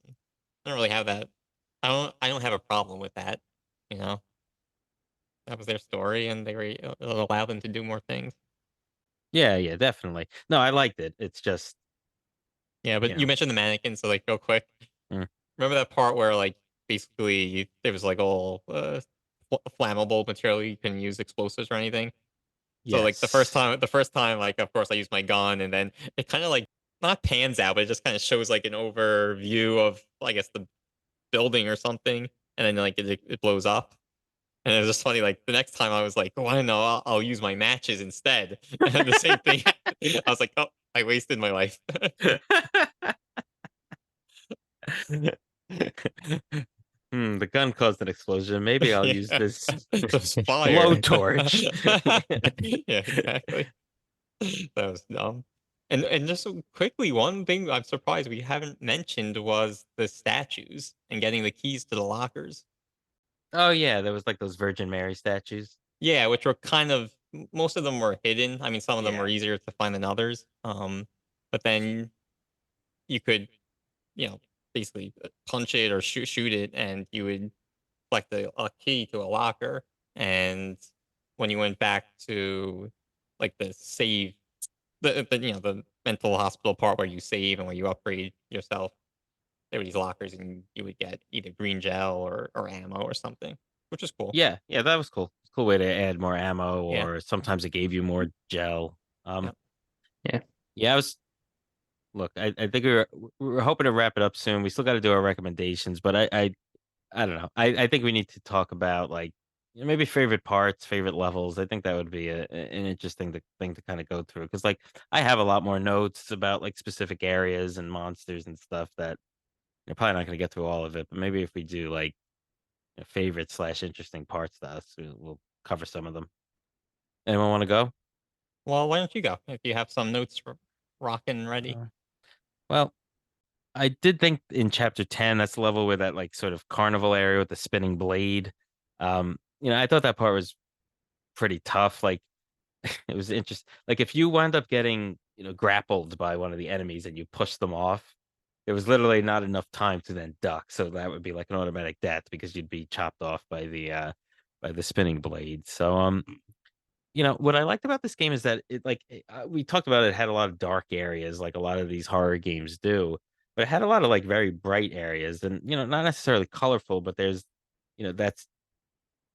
really have that. I don't have a problem with that. You know, that was their story, and it allowed them to do more things. Yeah, yeah, definitely. No, I liked it. It's just, Yeah, you but you know, mentioned the mannequin, so like real quick, mm, remember that part where like basically there was like all flammable material, you can use explosives or anything. So like Yes. the first time, like of course I use my gun, and then it kind of like not pans out, but it just kind of shows like an overview of I guess the building or something, and then like it blows up. And it was just funny. Like the next time, I was like, "Oh, I don't know. I'll use my matches instead." And then the same thing happened. I was like, "Oh, I wasted my life." The gun caused an explosion. Maybe I'll use Yeah, this just fire. blowtorch. Yeah, exactly. That was dumb. And just so quickly, one thing I'm surprised we haven't mentioned was the statues and getting the keys to the lockers. Oh yeah, there was like those Virgin Mary statues. Yeah, which were kind of most of them were hidden. I mean, some of them were Yeah. easier to find than others. But then you could, you know, basically punch it or shoot it, and you would collect a key to a locker. And when you went back to like the save, the the mental hospital part where you save and where you upgrade yourself, there were these lockers, and you would get either green gel or ammo or something, which is cool. Yeah, yeah, that was cool. Cool way to add more ammo, Yeah, or sometimes it gave you more gel. yeah. Yeah. Yeah, I was look, I think we were hoping to wrap it up soon. We still got to do our recommendations, but I don't know. I think we need to talk about like maybe favorite parts, favorite levels. I think that would be an interesting thing to kind of go through because like I have a lot more notes about like specific areas and monsters and stuff that you're probably not going to get through all of it. But maybe if we do like favorite slash interesting parts to us, we'll cover some of them. Anyone want to go? Well, why don't you go if you have some notes rocking ready? Uh, well, I did think in chapter 10, that's the level where that like sort of carnival area with the spinning blade. I thought that part was pretty tough. Like it was interesting. Like if you wind up getting, grappled by one of the enemies and you push them off, there was literally not enough time to then duck. So that would be like an automatic death because you'd be chopped off by the spinning blade. So what I liked about this game is that we talked about it had a lot of dark areas like a lot of these horror games do, but it had a lot of like very bright areas and not necessarily colorful, but there's that's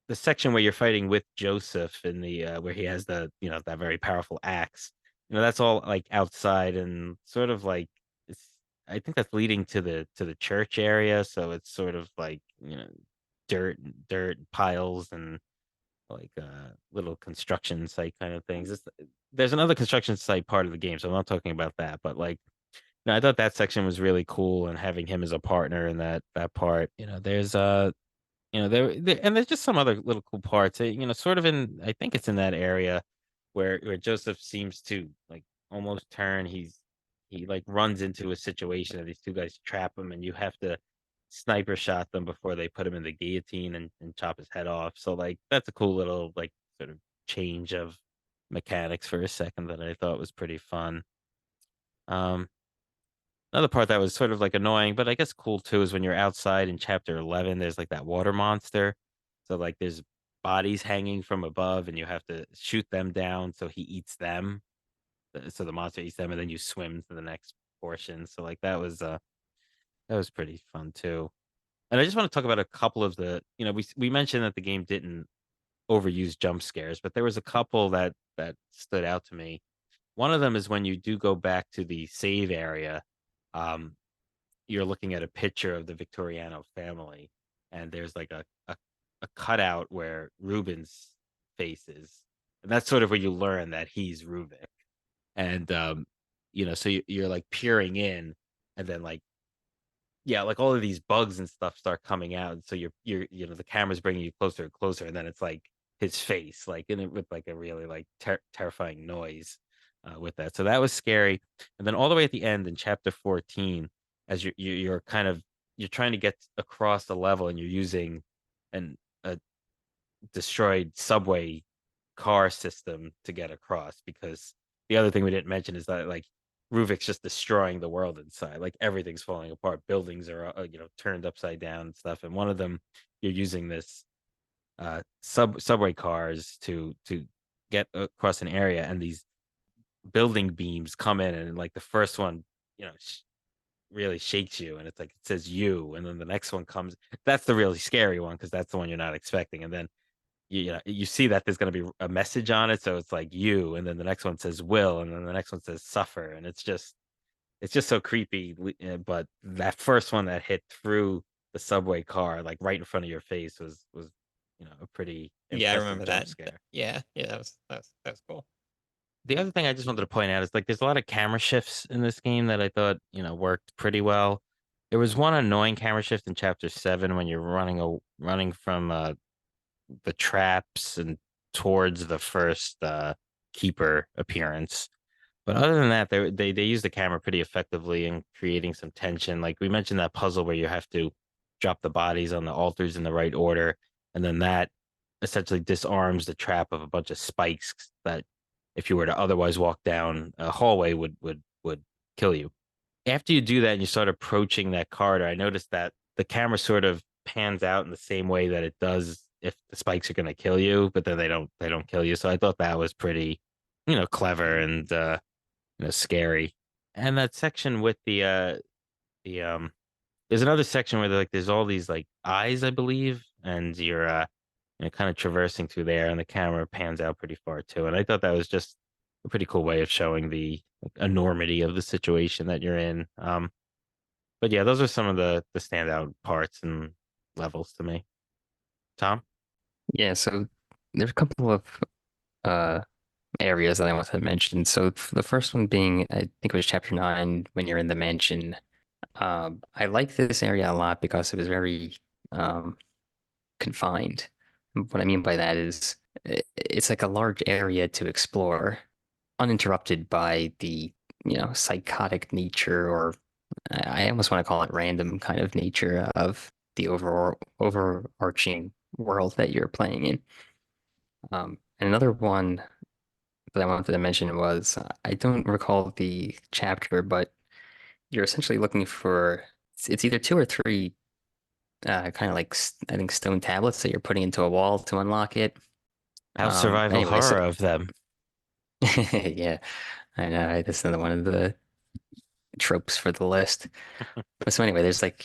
the section where you're fighting with Joseph in the where he has the that very powerful axe. That's all like outside and sort of like it's I think that's leading to the church area, so it's sort of like, dirt piles and like little construction site kind of things. There's another construction site part of the game, so I'm not talking about that, but like I thought that section was really cool and having him as a partner in that part. There's and there's just some other little cool parts. Sort of in I think it's in that area where Joseph seems to like almost turn. He like runs into a situation that these two guys trap him, and you have to sniper shot them before they put him in the guillotine and chop his head off. So like that's a cool little like sort of change of mechanics for a second that I thought was pretty fun. Um, Another part that was sort of like annoying, but I guess cool too, is when you're outside in chapter 11, there's like that water monster. So like there's bodies hanging from above and you have to shoot them down so he eats them. So the monster eats them and then you swim to the next portion. So like that was pretty fun too. And I just want to talk about a couple of we mentioned that the game didn't overuse jump scares, but there was a couple that stood out to me. One of them is when you do go back to the save area. Um, you're looking at a picture of the Victoriano family, and there's like a cutout where Ruben's face is, and that's sort of where you learn that he's Rubik. And so you're like peering in, and then like yeah, like all of these bugs and stuff start coming out, and so the camera's bringing you closer and closer, and then it's like his face, like in it with like a really like terrifying noise with that. So that was scary. And then all the way at the end in chapter 14, as you're kind of you're trying to get across the level, and you're using a destroyed subway car system to get across because the other thing we didn't mention is that like Ruvik's just destroying the world inside. Like everything's falling apart. Buildings are turned upside down and stuff. And one of them you're using this subway cars to get across an area, and these building beams come in, and like the first one, really shakes you, and it's like it says you, and then the next one comes. That's the really scary one because that's the one you're not expecting, and then you see that there's going to be a message on it, so it's like you, and then the next one says will, and then the next one says suffer, and it's just so creepy. But that first one that hit through the subway car, like right in front of your face, was a pretty Yeah, I impressive remember jump that. scare. Yeah, yeah, that was cool. The other thing I just wanted to point out is like there's a lot of camera shifts in this game that I thought worked pretty well. There was one annoying camera shift in chapter 7 when you're running from the traps and towards the first keeper appearance. But other than that, they use the camera pretty effectively in creating some tension. Like we mentioned that puzzle where you have to drop the bodies on the altars in the right order, and then that essentially disarms the trap of a bunch of spikes that, if you were to otherwise walk down a hallway, would kill you. After you do that and you start approaching that corridor, I noticed that the camera sort of pans out in the same way that it does if the spikes are going to kill you, but then they don't kill you. So I thought that was pretty, clever and scary. And that section with the there's another section where there's all these like eyes, I believe, and you're kind of traversing through there, and the camera pans out pretty far too. And I thought that was just a pretty cool way of showing the enormity of the situation that you're in. But yeah, those are some of the standout parts and levels to me. Tom? Yeah, so there's a couple of uh areas that I wanted to mention. So the first one being, I think it was chapter 9 when you're in the mansion. I like this area a lot because it was very um confined. What I mean by that is it's like a large area to explore, uninterrupted by the, psychotic nature, or I almost want to call it random kind of nature of the overarching world that you're playing in. And another one that I wanted to mention was I don't recall the chapter, but you're essentially looking for it's either two or three kind of like I think stone tablets that you're putting into a wall to unlock it. How survival Anyway, so horror of them. yeah, I know, right? That's another one of the tropes for the list. But so anyway, there's like,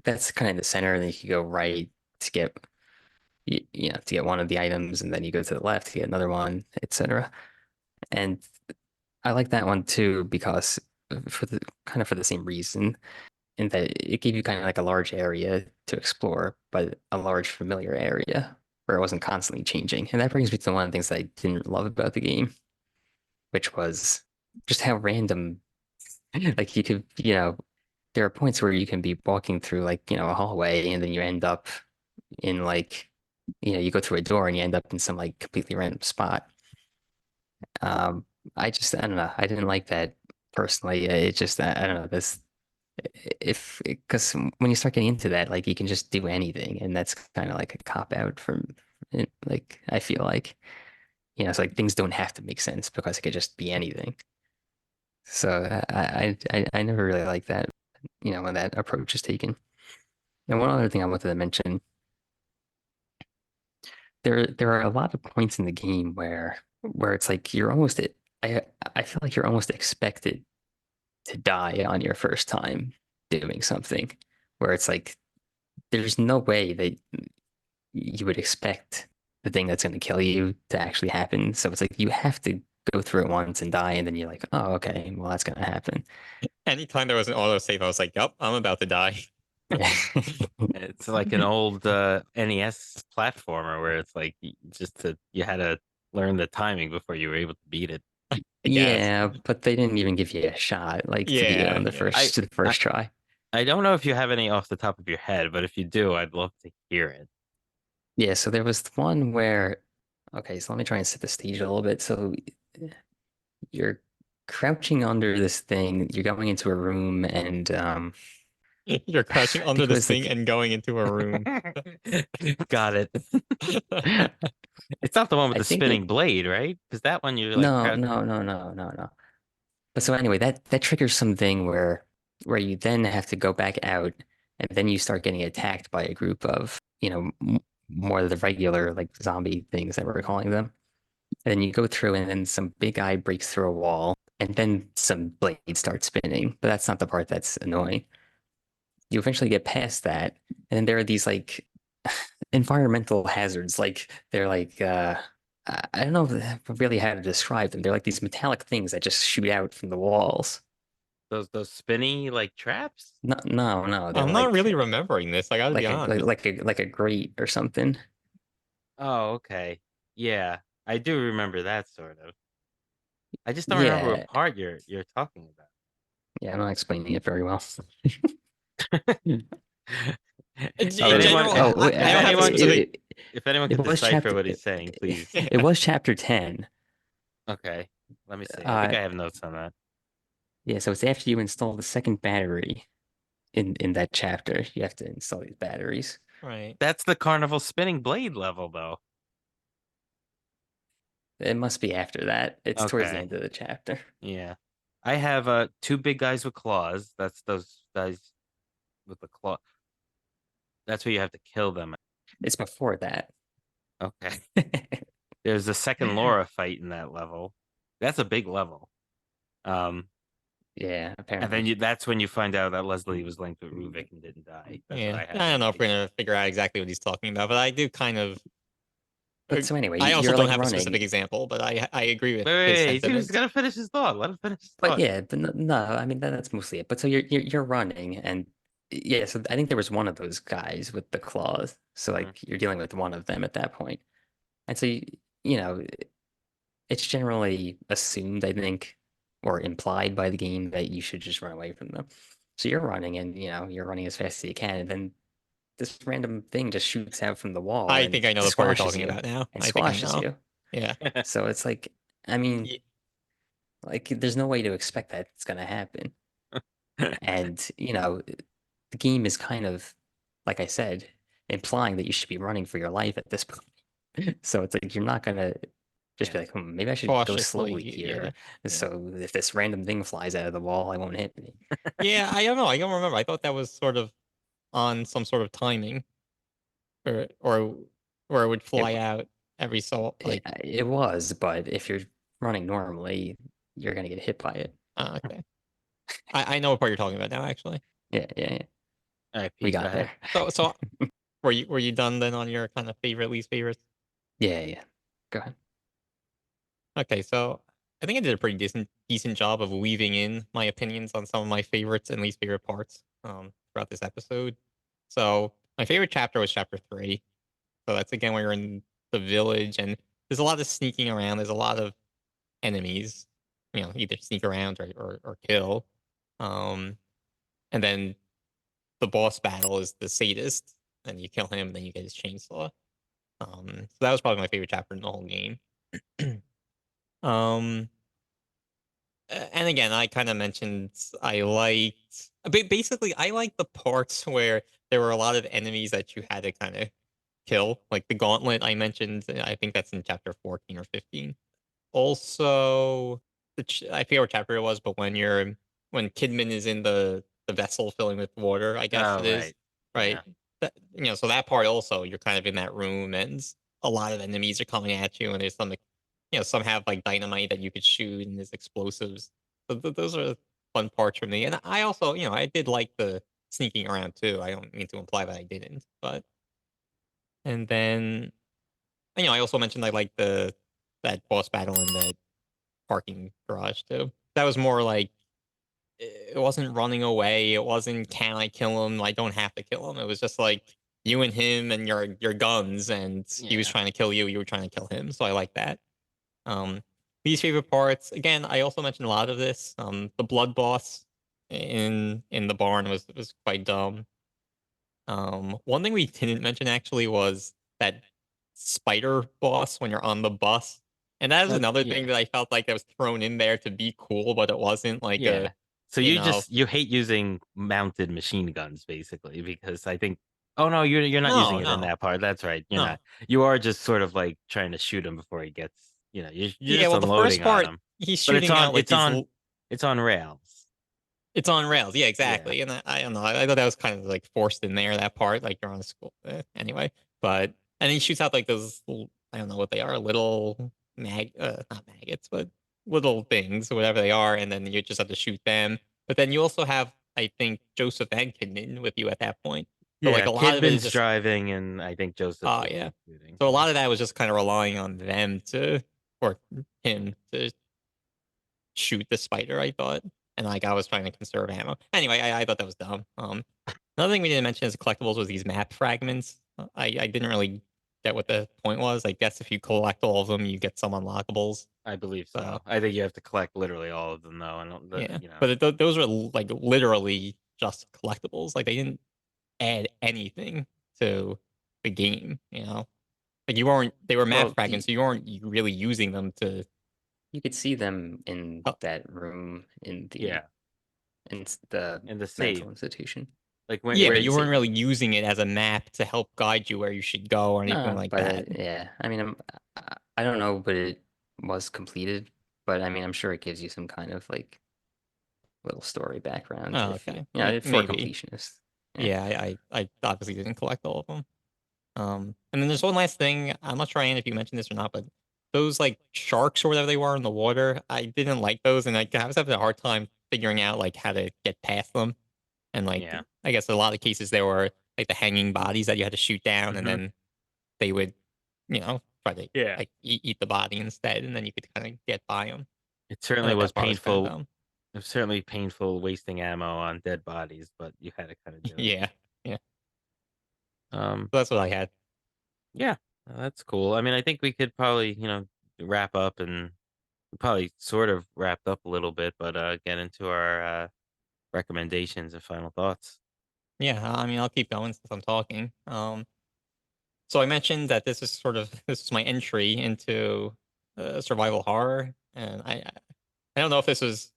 that's kind of in the center, and then you can go right to get to get one of the items, and then you go to the left to get another one, etc. And I like that one too because for the same reason, in that it gave you kind of like a large area to explore, but a large familiar area where it wasn't constantly changing. And that brings me to one of the things that I didn't love about the game, which was just how random. Like you could, there are points where you can be walking through like, a hallway, and then you end up in like, you go through a door and you end up in some like completely random spot. Um, I don't know. I didn't like that personally. It just, I don't know, this, if, because when you start getting into that, like you can just do anything. And that's kind of like a cop out from it. Like, I feel like, it's like things don't have to make sense because it could just be anything. So I never really like that, when that approach is taken. And one other thing I wanted to mention, there are a lot of points in the game where it's like I I feel like you're almost expected to die on your first time doing something, where it's like there's no way that you would expect the thing that's going to kill you to actually happen. So it's like you have to go through it once and die, and then you're like, oh, okay, well that's going to happen. Anytime there was an autosave, I was like, "Yep, I'm about to die." It's like an old NES platformer where it's like you had to learn the timing before you were able to beat it. I guess. Yeah, but they didn't even give you a shot, like to beat it Yeah, on the yeah. first the I first try. I don't know if you have any off the top of your head, but if you do, I'd love to hear it. Yeah, so there was one where, okay, so let me try and set the stage a little bit. So you're crouching under this thing, you're going into a room, and You're crouching I under think it this was thing like, and going into a room. Got it. It's not the one with I the think spinning it, blade, right? Because that one you're like, no, no, no, no, no, no. But so anyway, that triggers something where you then have to go back out, and then you start getting attacked by a group of, more of the regular like zombie things that we're calling them. And then you go through, and then some big guy breaks through a wall, and then some blades start spinning. But that's not the part that's annoying. You eventually get past that, and then there are these like environmental hazards. Like they're like I don't know really how to describe them. They're like these metallic things that just shoot out from the walls. Those spinny like traps? No, no, no. They're I'm not really remembering this. I gotta be honest. like a grate or something. Oh, okay. Yeah, I do remember that sort of. I just don't remember what Yeah, part you're talking yeah. I'm not explaining it very well. If Oh, In anyone, general, oh, wait, I don't have a specific. if anyone it could was decipher chapter. what he's saying, please. It was chapter 10. Okay, let me see. I think Uh, I have notes on that. yeah. So it's after you install the second battery in that chapter. You have to install these batteries. Right. That's the carnival spinning blade level, though. It must be after that. It's towards the Okay, end of the chapter. yeah. I have two big guys with claws. That's those guys with the claw. That's where you have to kill them. It's before that. Okay. There's a second Laura fight in that level. That's a big level. Um, Yeah, and then apparently. that's when you find out that Leslie was linked with Ruvik and didn't die. That's what Yeah. I have I in don't the know if we're beginning. gonna figure out exactly what he's talking about, but I do kind of. But so anyway, I also you're don't like have a running. specific example, but I agree with his He's sentiments. got to finish his thought. Let him finish his But thought. yeah, but no, I mean that's mostly it. But so you're running, and yeah, so I think there was one of those guys with the claws. So Mhm. like you're dealing with one of them at that point. And so you know, it's generally assumed, I think, or implied by the game that you should just run away from them. So you're running and you're running as fast as you can, and then this random thing just shoots out from the wall I and think I know the part you're squashes talking you about now. and I think I squashes know. you. Yeah. So it's like, I mean, Ye- like there's no way to expect that it's gonna happen. And, the game is kind of, like I said, implying that you should be running for your life at this point. So it's like you're not gonna just be Yeah. like, maybe I should go Cautiously. slowly here. Yeah. Yeah. So if this random thing flies out of the wall, I won't hit me. Yeah. I don't know. I don't remember. I thought that was sort of on some sort of timing, or where it would It, fly out every so it like. it was, but if you're running normally, you're gonna get hit by it. Okay. I know what part you're talking about now. Actually. Yeah, yeah, yeah. All right, We Pete, go got ahead. there. So were you done then on your kind of favorite least favorites? Yeah, yeah. Go ahead. Okay, so I think I did a pretty decent job of weaving in my opinions on some of my favorites and least favorite parts throughout this episode. So my favorite chapter was chapter 3. So that's again where you're in the village and there's a lot of sneaking around. There's a lot of enemies, either sneak around or kill. Um, and then the boss battle is the sadist, and you kill him, then you get his chainsaw. So that was probably my favorite chapter in the whole game. um, and again, I kind of mentioned I liked, basically, I liked the parts where there were a lot of enemies that you had to kind of kill, like the gauntlet I mentioned. I think that's in chapter 14 or 15. Also, I forget what chapter it was, but when Kidman is in the vessel filling with water, I guess it Oh, is, right. right? Yeah. So that part also, you're kind of in that room, and a lot of enemies are coming at you, and there's some, some have like dynamite that you could shoot, and there's explosives. So those are fun parts for me, and I also, I did like the sneaking around too. I don't mean to imply that I didn't, but and then I also mentioned I like the that boss battle in the parking garage too. That was more like it wasn't running away. It wasn't can I kill him? I don't have to kill him. It was just like you and him and your guns, and he was Yeah. trying to kill you. You were trying to kill him. So I like that. Um, these favorite parts. Again, I also mentioned a lot of this. The blood boss in the barn was quite dumb. One thing we didn't mention actually was that spider boss when you're on the bus. And that is another thing Yeah. that I felt like that was thrown in there to be cool, but it wasn't like Yeah. So you you know, just you hate using mounted machine guns basically because I think oh no, you're not using no, it in no, that part. That's right. You're no. not. You are just sort of like trying to shoot him before he gets, you're Yeah, just well, the first unloading on part him. he's But shooting out like these. it's on rails. It's on rails, yeah, Yeah. exactly. And I don't know. I thought that was kind of like forced in there. That part, like you're on a school anyway. But and he shoots out like those. I don't know what they are. Little not maggots, but little things, whatever they are. And then you just have to shoot them. But then you also have, I think, Joseph and Kidman with you at that point. But like Yeah, a lot of it is Kidman's just driving, and I think Joseph oh will yeah. be shooting. So a Yeah, lot of that was just kind of relying on them to or him to shoot the spider, I thought. And like I was trying to conserve ammo. Anyway, I thought that was dumb. Another thing we didn't mention as collectibles was these map fragments. I didn't really get what the point was. I guess if you collect all of them, you get some unlockables. I believe So so. I think you have to collect literally all of them, though. I don't, yeah, you know, but those were like literally just collectibles. Like they didn't add anything to the game. You know, like you weren't. They were map Well, fragments, so you weren't really using them to. you could see them in Oh, that room in yeah, the and the mental save, institution. like yeah, where but Yeah, you the weren't save. really using it as a map to help guide you where you should go or anything No, like but that. yeah, I mean, I don't know, but it was completed. But I mean, I'm sure it gives you some kind of like little story background Oh, if okay, for maybe. completionists. Yeah. Yeah, I obviously didn't collect all of them. And then there's one last thing. I'm not sure, Ian, if you mentioned this or not, but those like sharks or whatever they were in the water, I didn't like those, and I was having a hard time figuring out like how to get past them. And like yeah, I guess in a lot of cases there were like the hanging bodies that you had to shoot down, and hmm then they would, try to yeah. like eat the body instead, and then you could kind of get by them. It I certainly thought was that part was kind of painful. dumb. It was certainly painful wasting ammo on dead bodies, but you had to kind of do it. Yeah, yeah. Um, So that's what I had. yeah, that's cool. I mean, I think we could probably, wrap up and probably sort of wrapped up a little bit, but get into our recommendations and final thoughts. Yeah, I mean I'll keep going since I'm talking. So I mentioned that this is my entry into survival horror, and I don't know if this was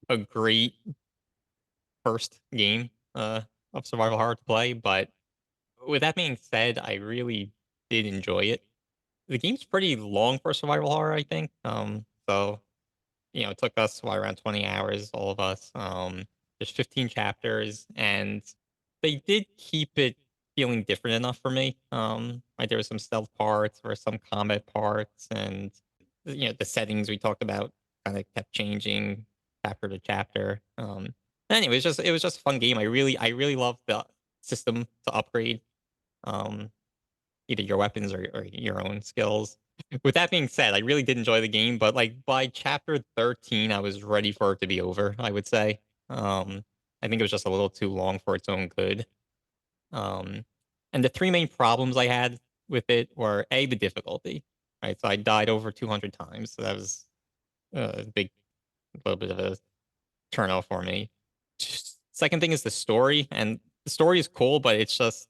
a great first game of survival horror to play, but with that being said, I really did enjoy it. The game's pretty long for survival horror, I think. So it took us around 20 hours, all of us. There's 15 chapters, and they did keep it feeling different enough for me. Like there were some stealth parts, or some combat parts, and the settings we talked about kind of kept changing chapter to chapter. Anyway, it was just a fun game. I really love the system to upgrade. Um, Either your weapons or your own skills. With that being said, I really did enjoy the game, but like by chapter 13, I was ready for it to be over, I would say. I think it was just a little too long for its own good. Um, and the three main problems I had with it were A, the difficulty, right? So I died over 200 times. So that was a big, little bit of a turnoff for me. Second thing is the story, and the story is cool, but it's just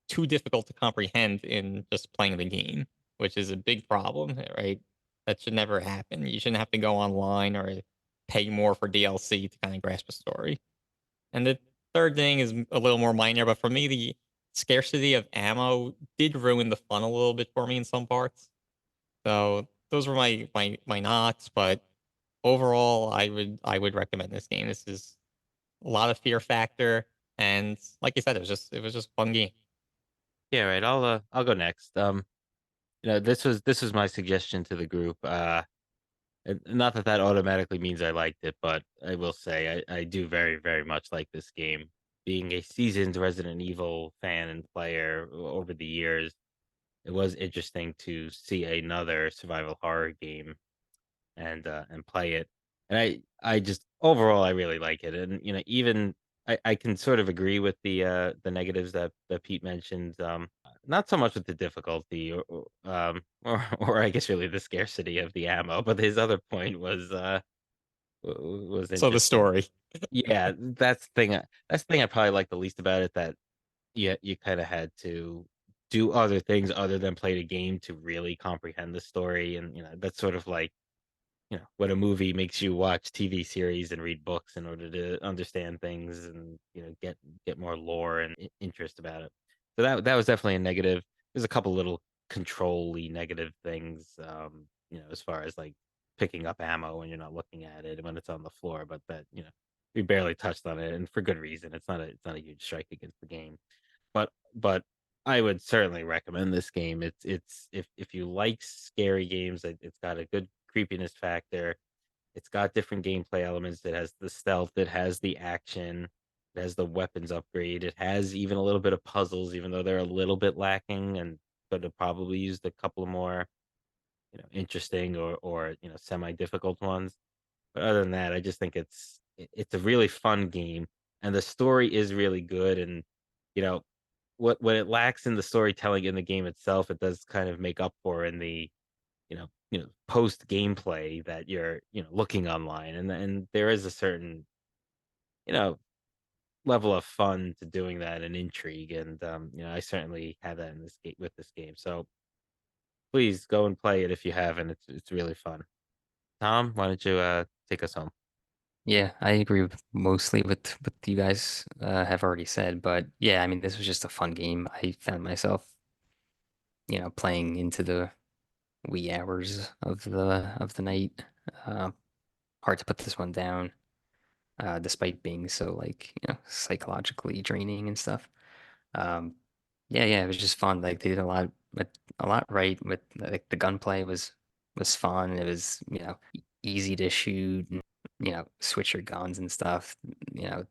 too difficult to comprehend in just playing the game, which is a big problem, right? That should never happen. You shouldn't have to go online or pay more for DLC to kind of grasp a story. And the third thing is a little more minor, but for me, the scarcity of ammo did ruin the fun a little bit for me in some parts. So those were my knots, but overall, I would recommend this game. This is a lot of fear factor, and like I said, it was just a fun game. Yeah, right. I'll go next. This was my suggestion to the group. Not that that automatically means I liked it, but I will say I do very, very much like this game. Being a seasoned Resident Evil fan and player over the years, it was interesting to see another survival horror game and play it. And I just overall I really like it. And even I can sort of agree with the negatives that Pete mentioned. Not so much with the difficulty or I guess really the scarcity of the ammo, but his other point was So the interesting. story. Yeah, that's the thing I probably like the least about it, that you kind of had to do other things other than play the game to really comprehend the story. And that's sort of like what a movie makes you watch TV series and read books in order to understand things and get more lore and interest about it. So that was definitely a negative. There's a couple little control-y negative things, as far as like picking up ammo when you're not looking at it and when it's on the floor, but that we barely touched on it, and for good reason. It's not a huge strike against the game, but I would certainly recommend this game. It's if you like scary games, it's got a good creepiness factor. It's got different gameplay elements. It has the stealth. It has the action. It has the weapons upgrade. It has even a little bit of puzzles, even though they're a little bit lacking, and could have probably used a couple of more, interesting or semi difficult ones. But other than that, I just think it's a really fun game, and the story is really good. And you know what it lacks in the storytelling in the game itself, it does kind of make up for in the post gameplay that you're looking online, and there is a certain you know level of fun to doing that and intrigue, and I certainly have that in this game with this game. So please go and play it if you haven't. It's really fun. Tom, why don't you take us home? Yeah, I agree with mostly with what you guys have already said, but yeah, I mean, this was just a fun game. I found myself, playing into the wee hours of the night. Uh, Hard to put this one down, despite being so like, psychologically draining and stuff. Um, yeah, it was just fun. Like they did a lot right with like the gunplay was fun. It was, easy to shoot and, switch your guns and stuff.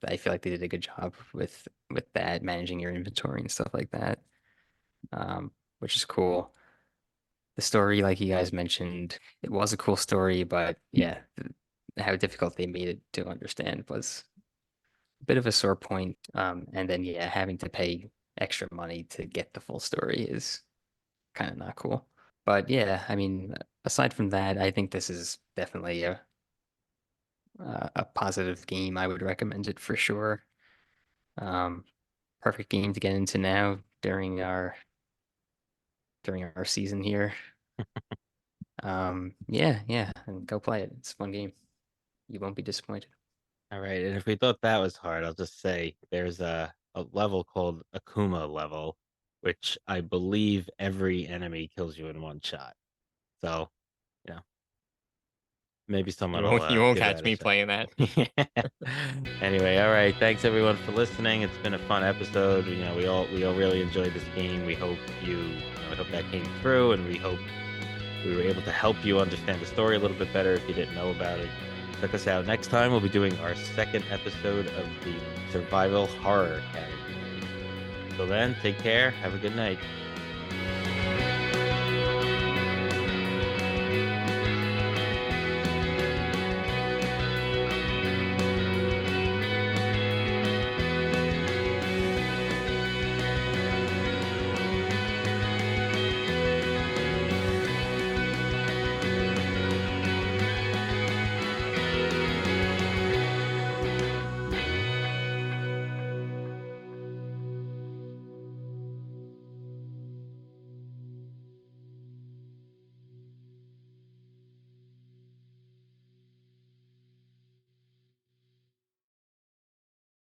I feel like they did a good job with that, managing your inventory and stuff like that. Which is cool. The story, like you guys mentioned, it was a cool story, but yeah, how difficult they made it to understand was a bit of a sore point. And then yeah, having to pay extra money to get the full story is kind of not cool. But yeah, I mean, aside from that, I think this is definitely a positive game. I would recommend it for sure. Um, Perfect game to get into now during our season here. Yeah, and go play it. It's a fun game. You won't be disappointed. All right, and if we thought that was hard, I'll just say there's a level called Akuma level, which I believe every enemy kills you in one shot. So, you know, maybe someone will You won't give catch that a me shot. playing that. Anyway, all right. Thanks everyone for listening. It's been a fun episode. We all really enjoyed this game. We hope we hope that came through, and we hope we were able to help you understand the story a little bit better if you didn't know about it. Check us out next time. We'll be doing our second episode of the survival horror category. Till then, take care. Have a good night.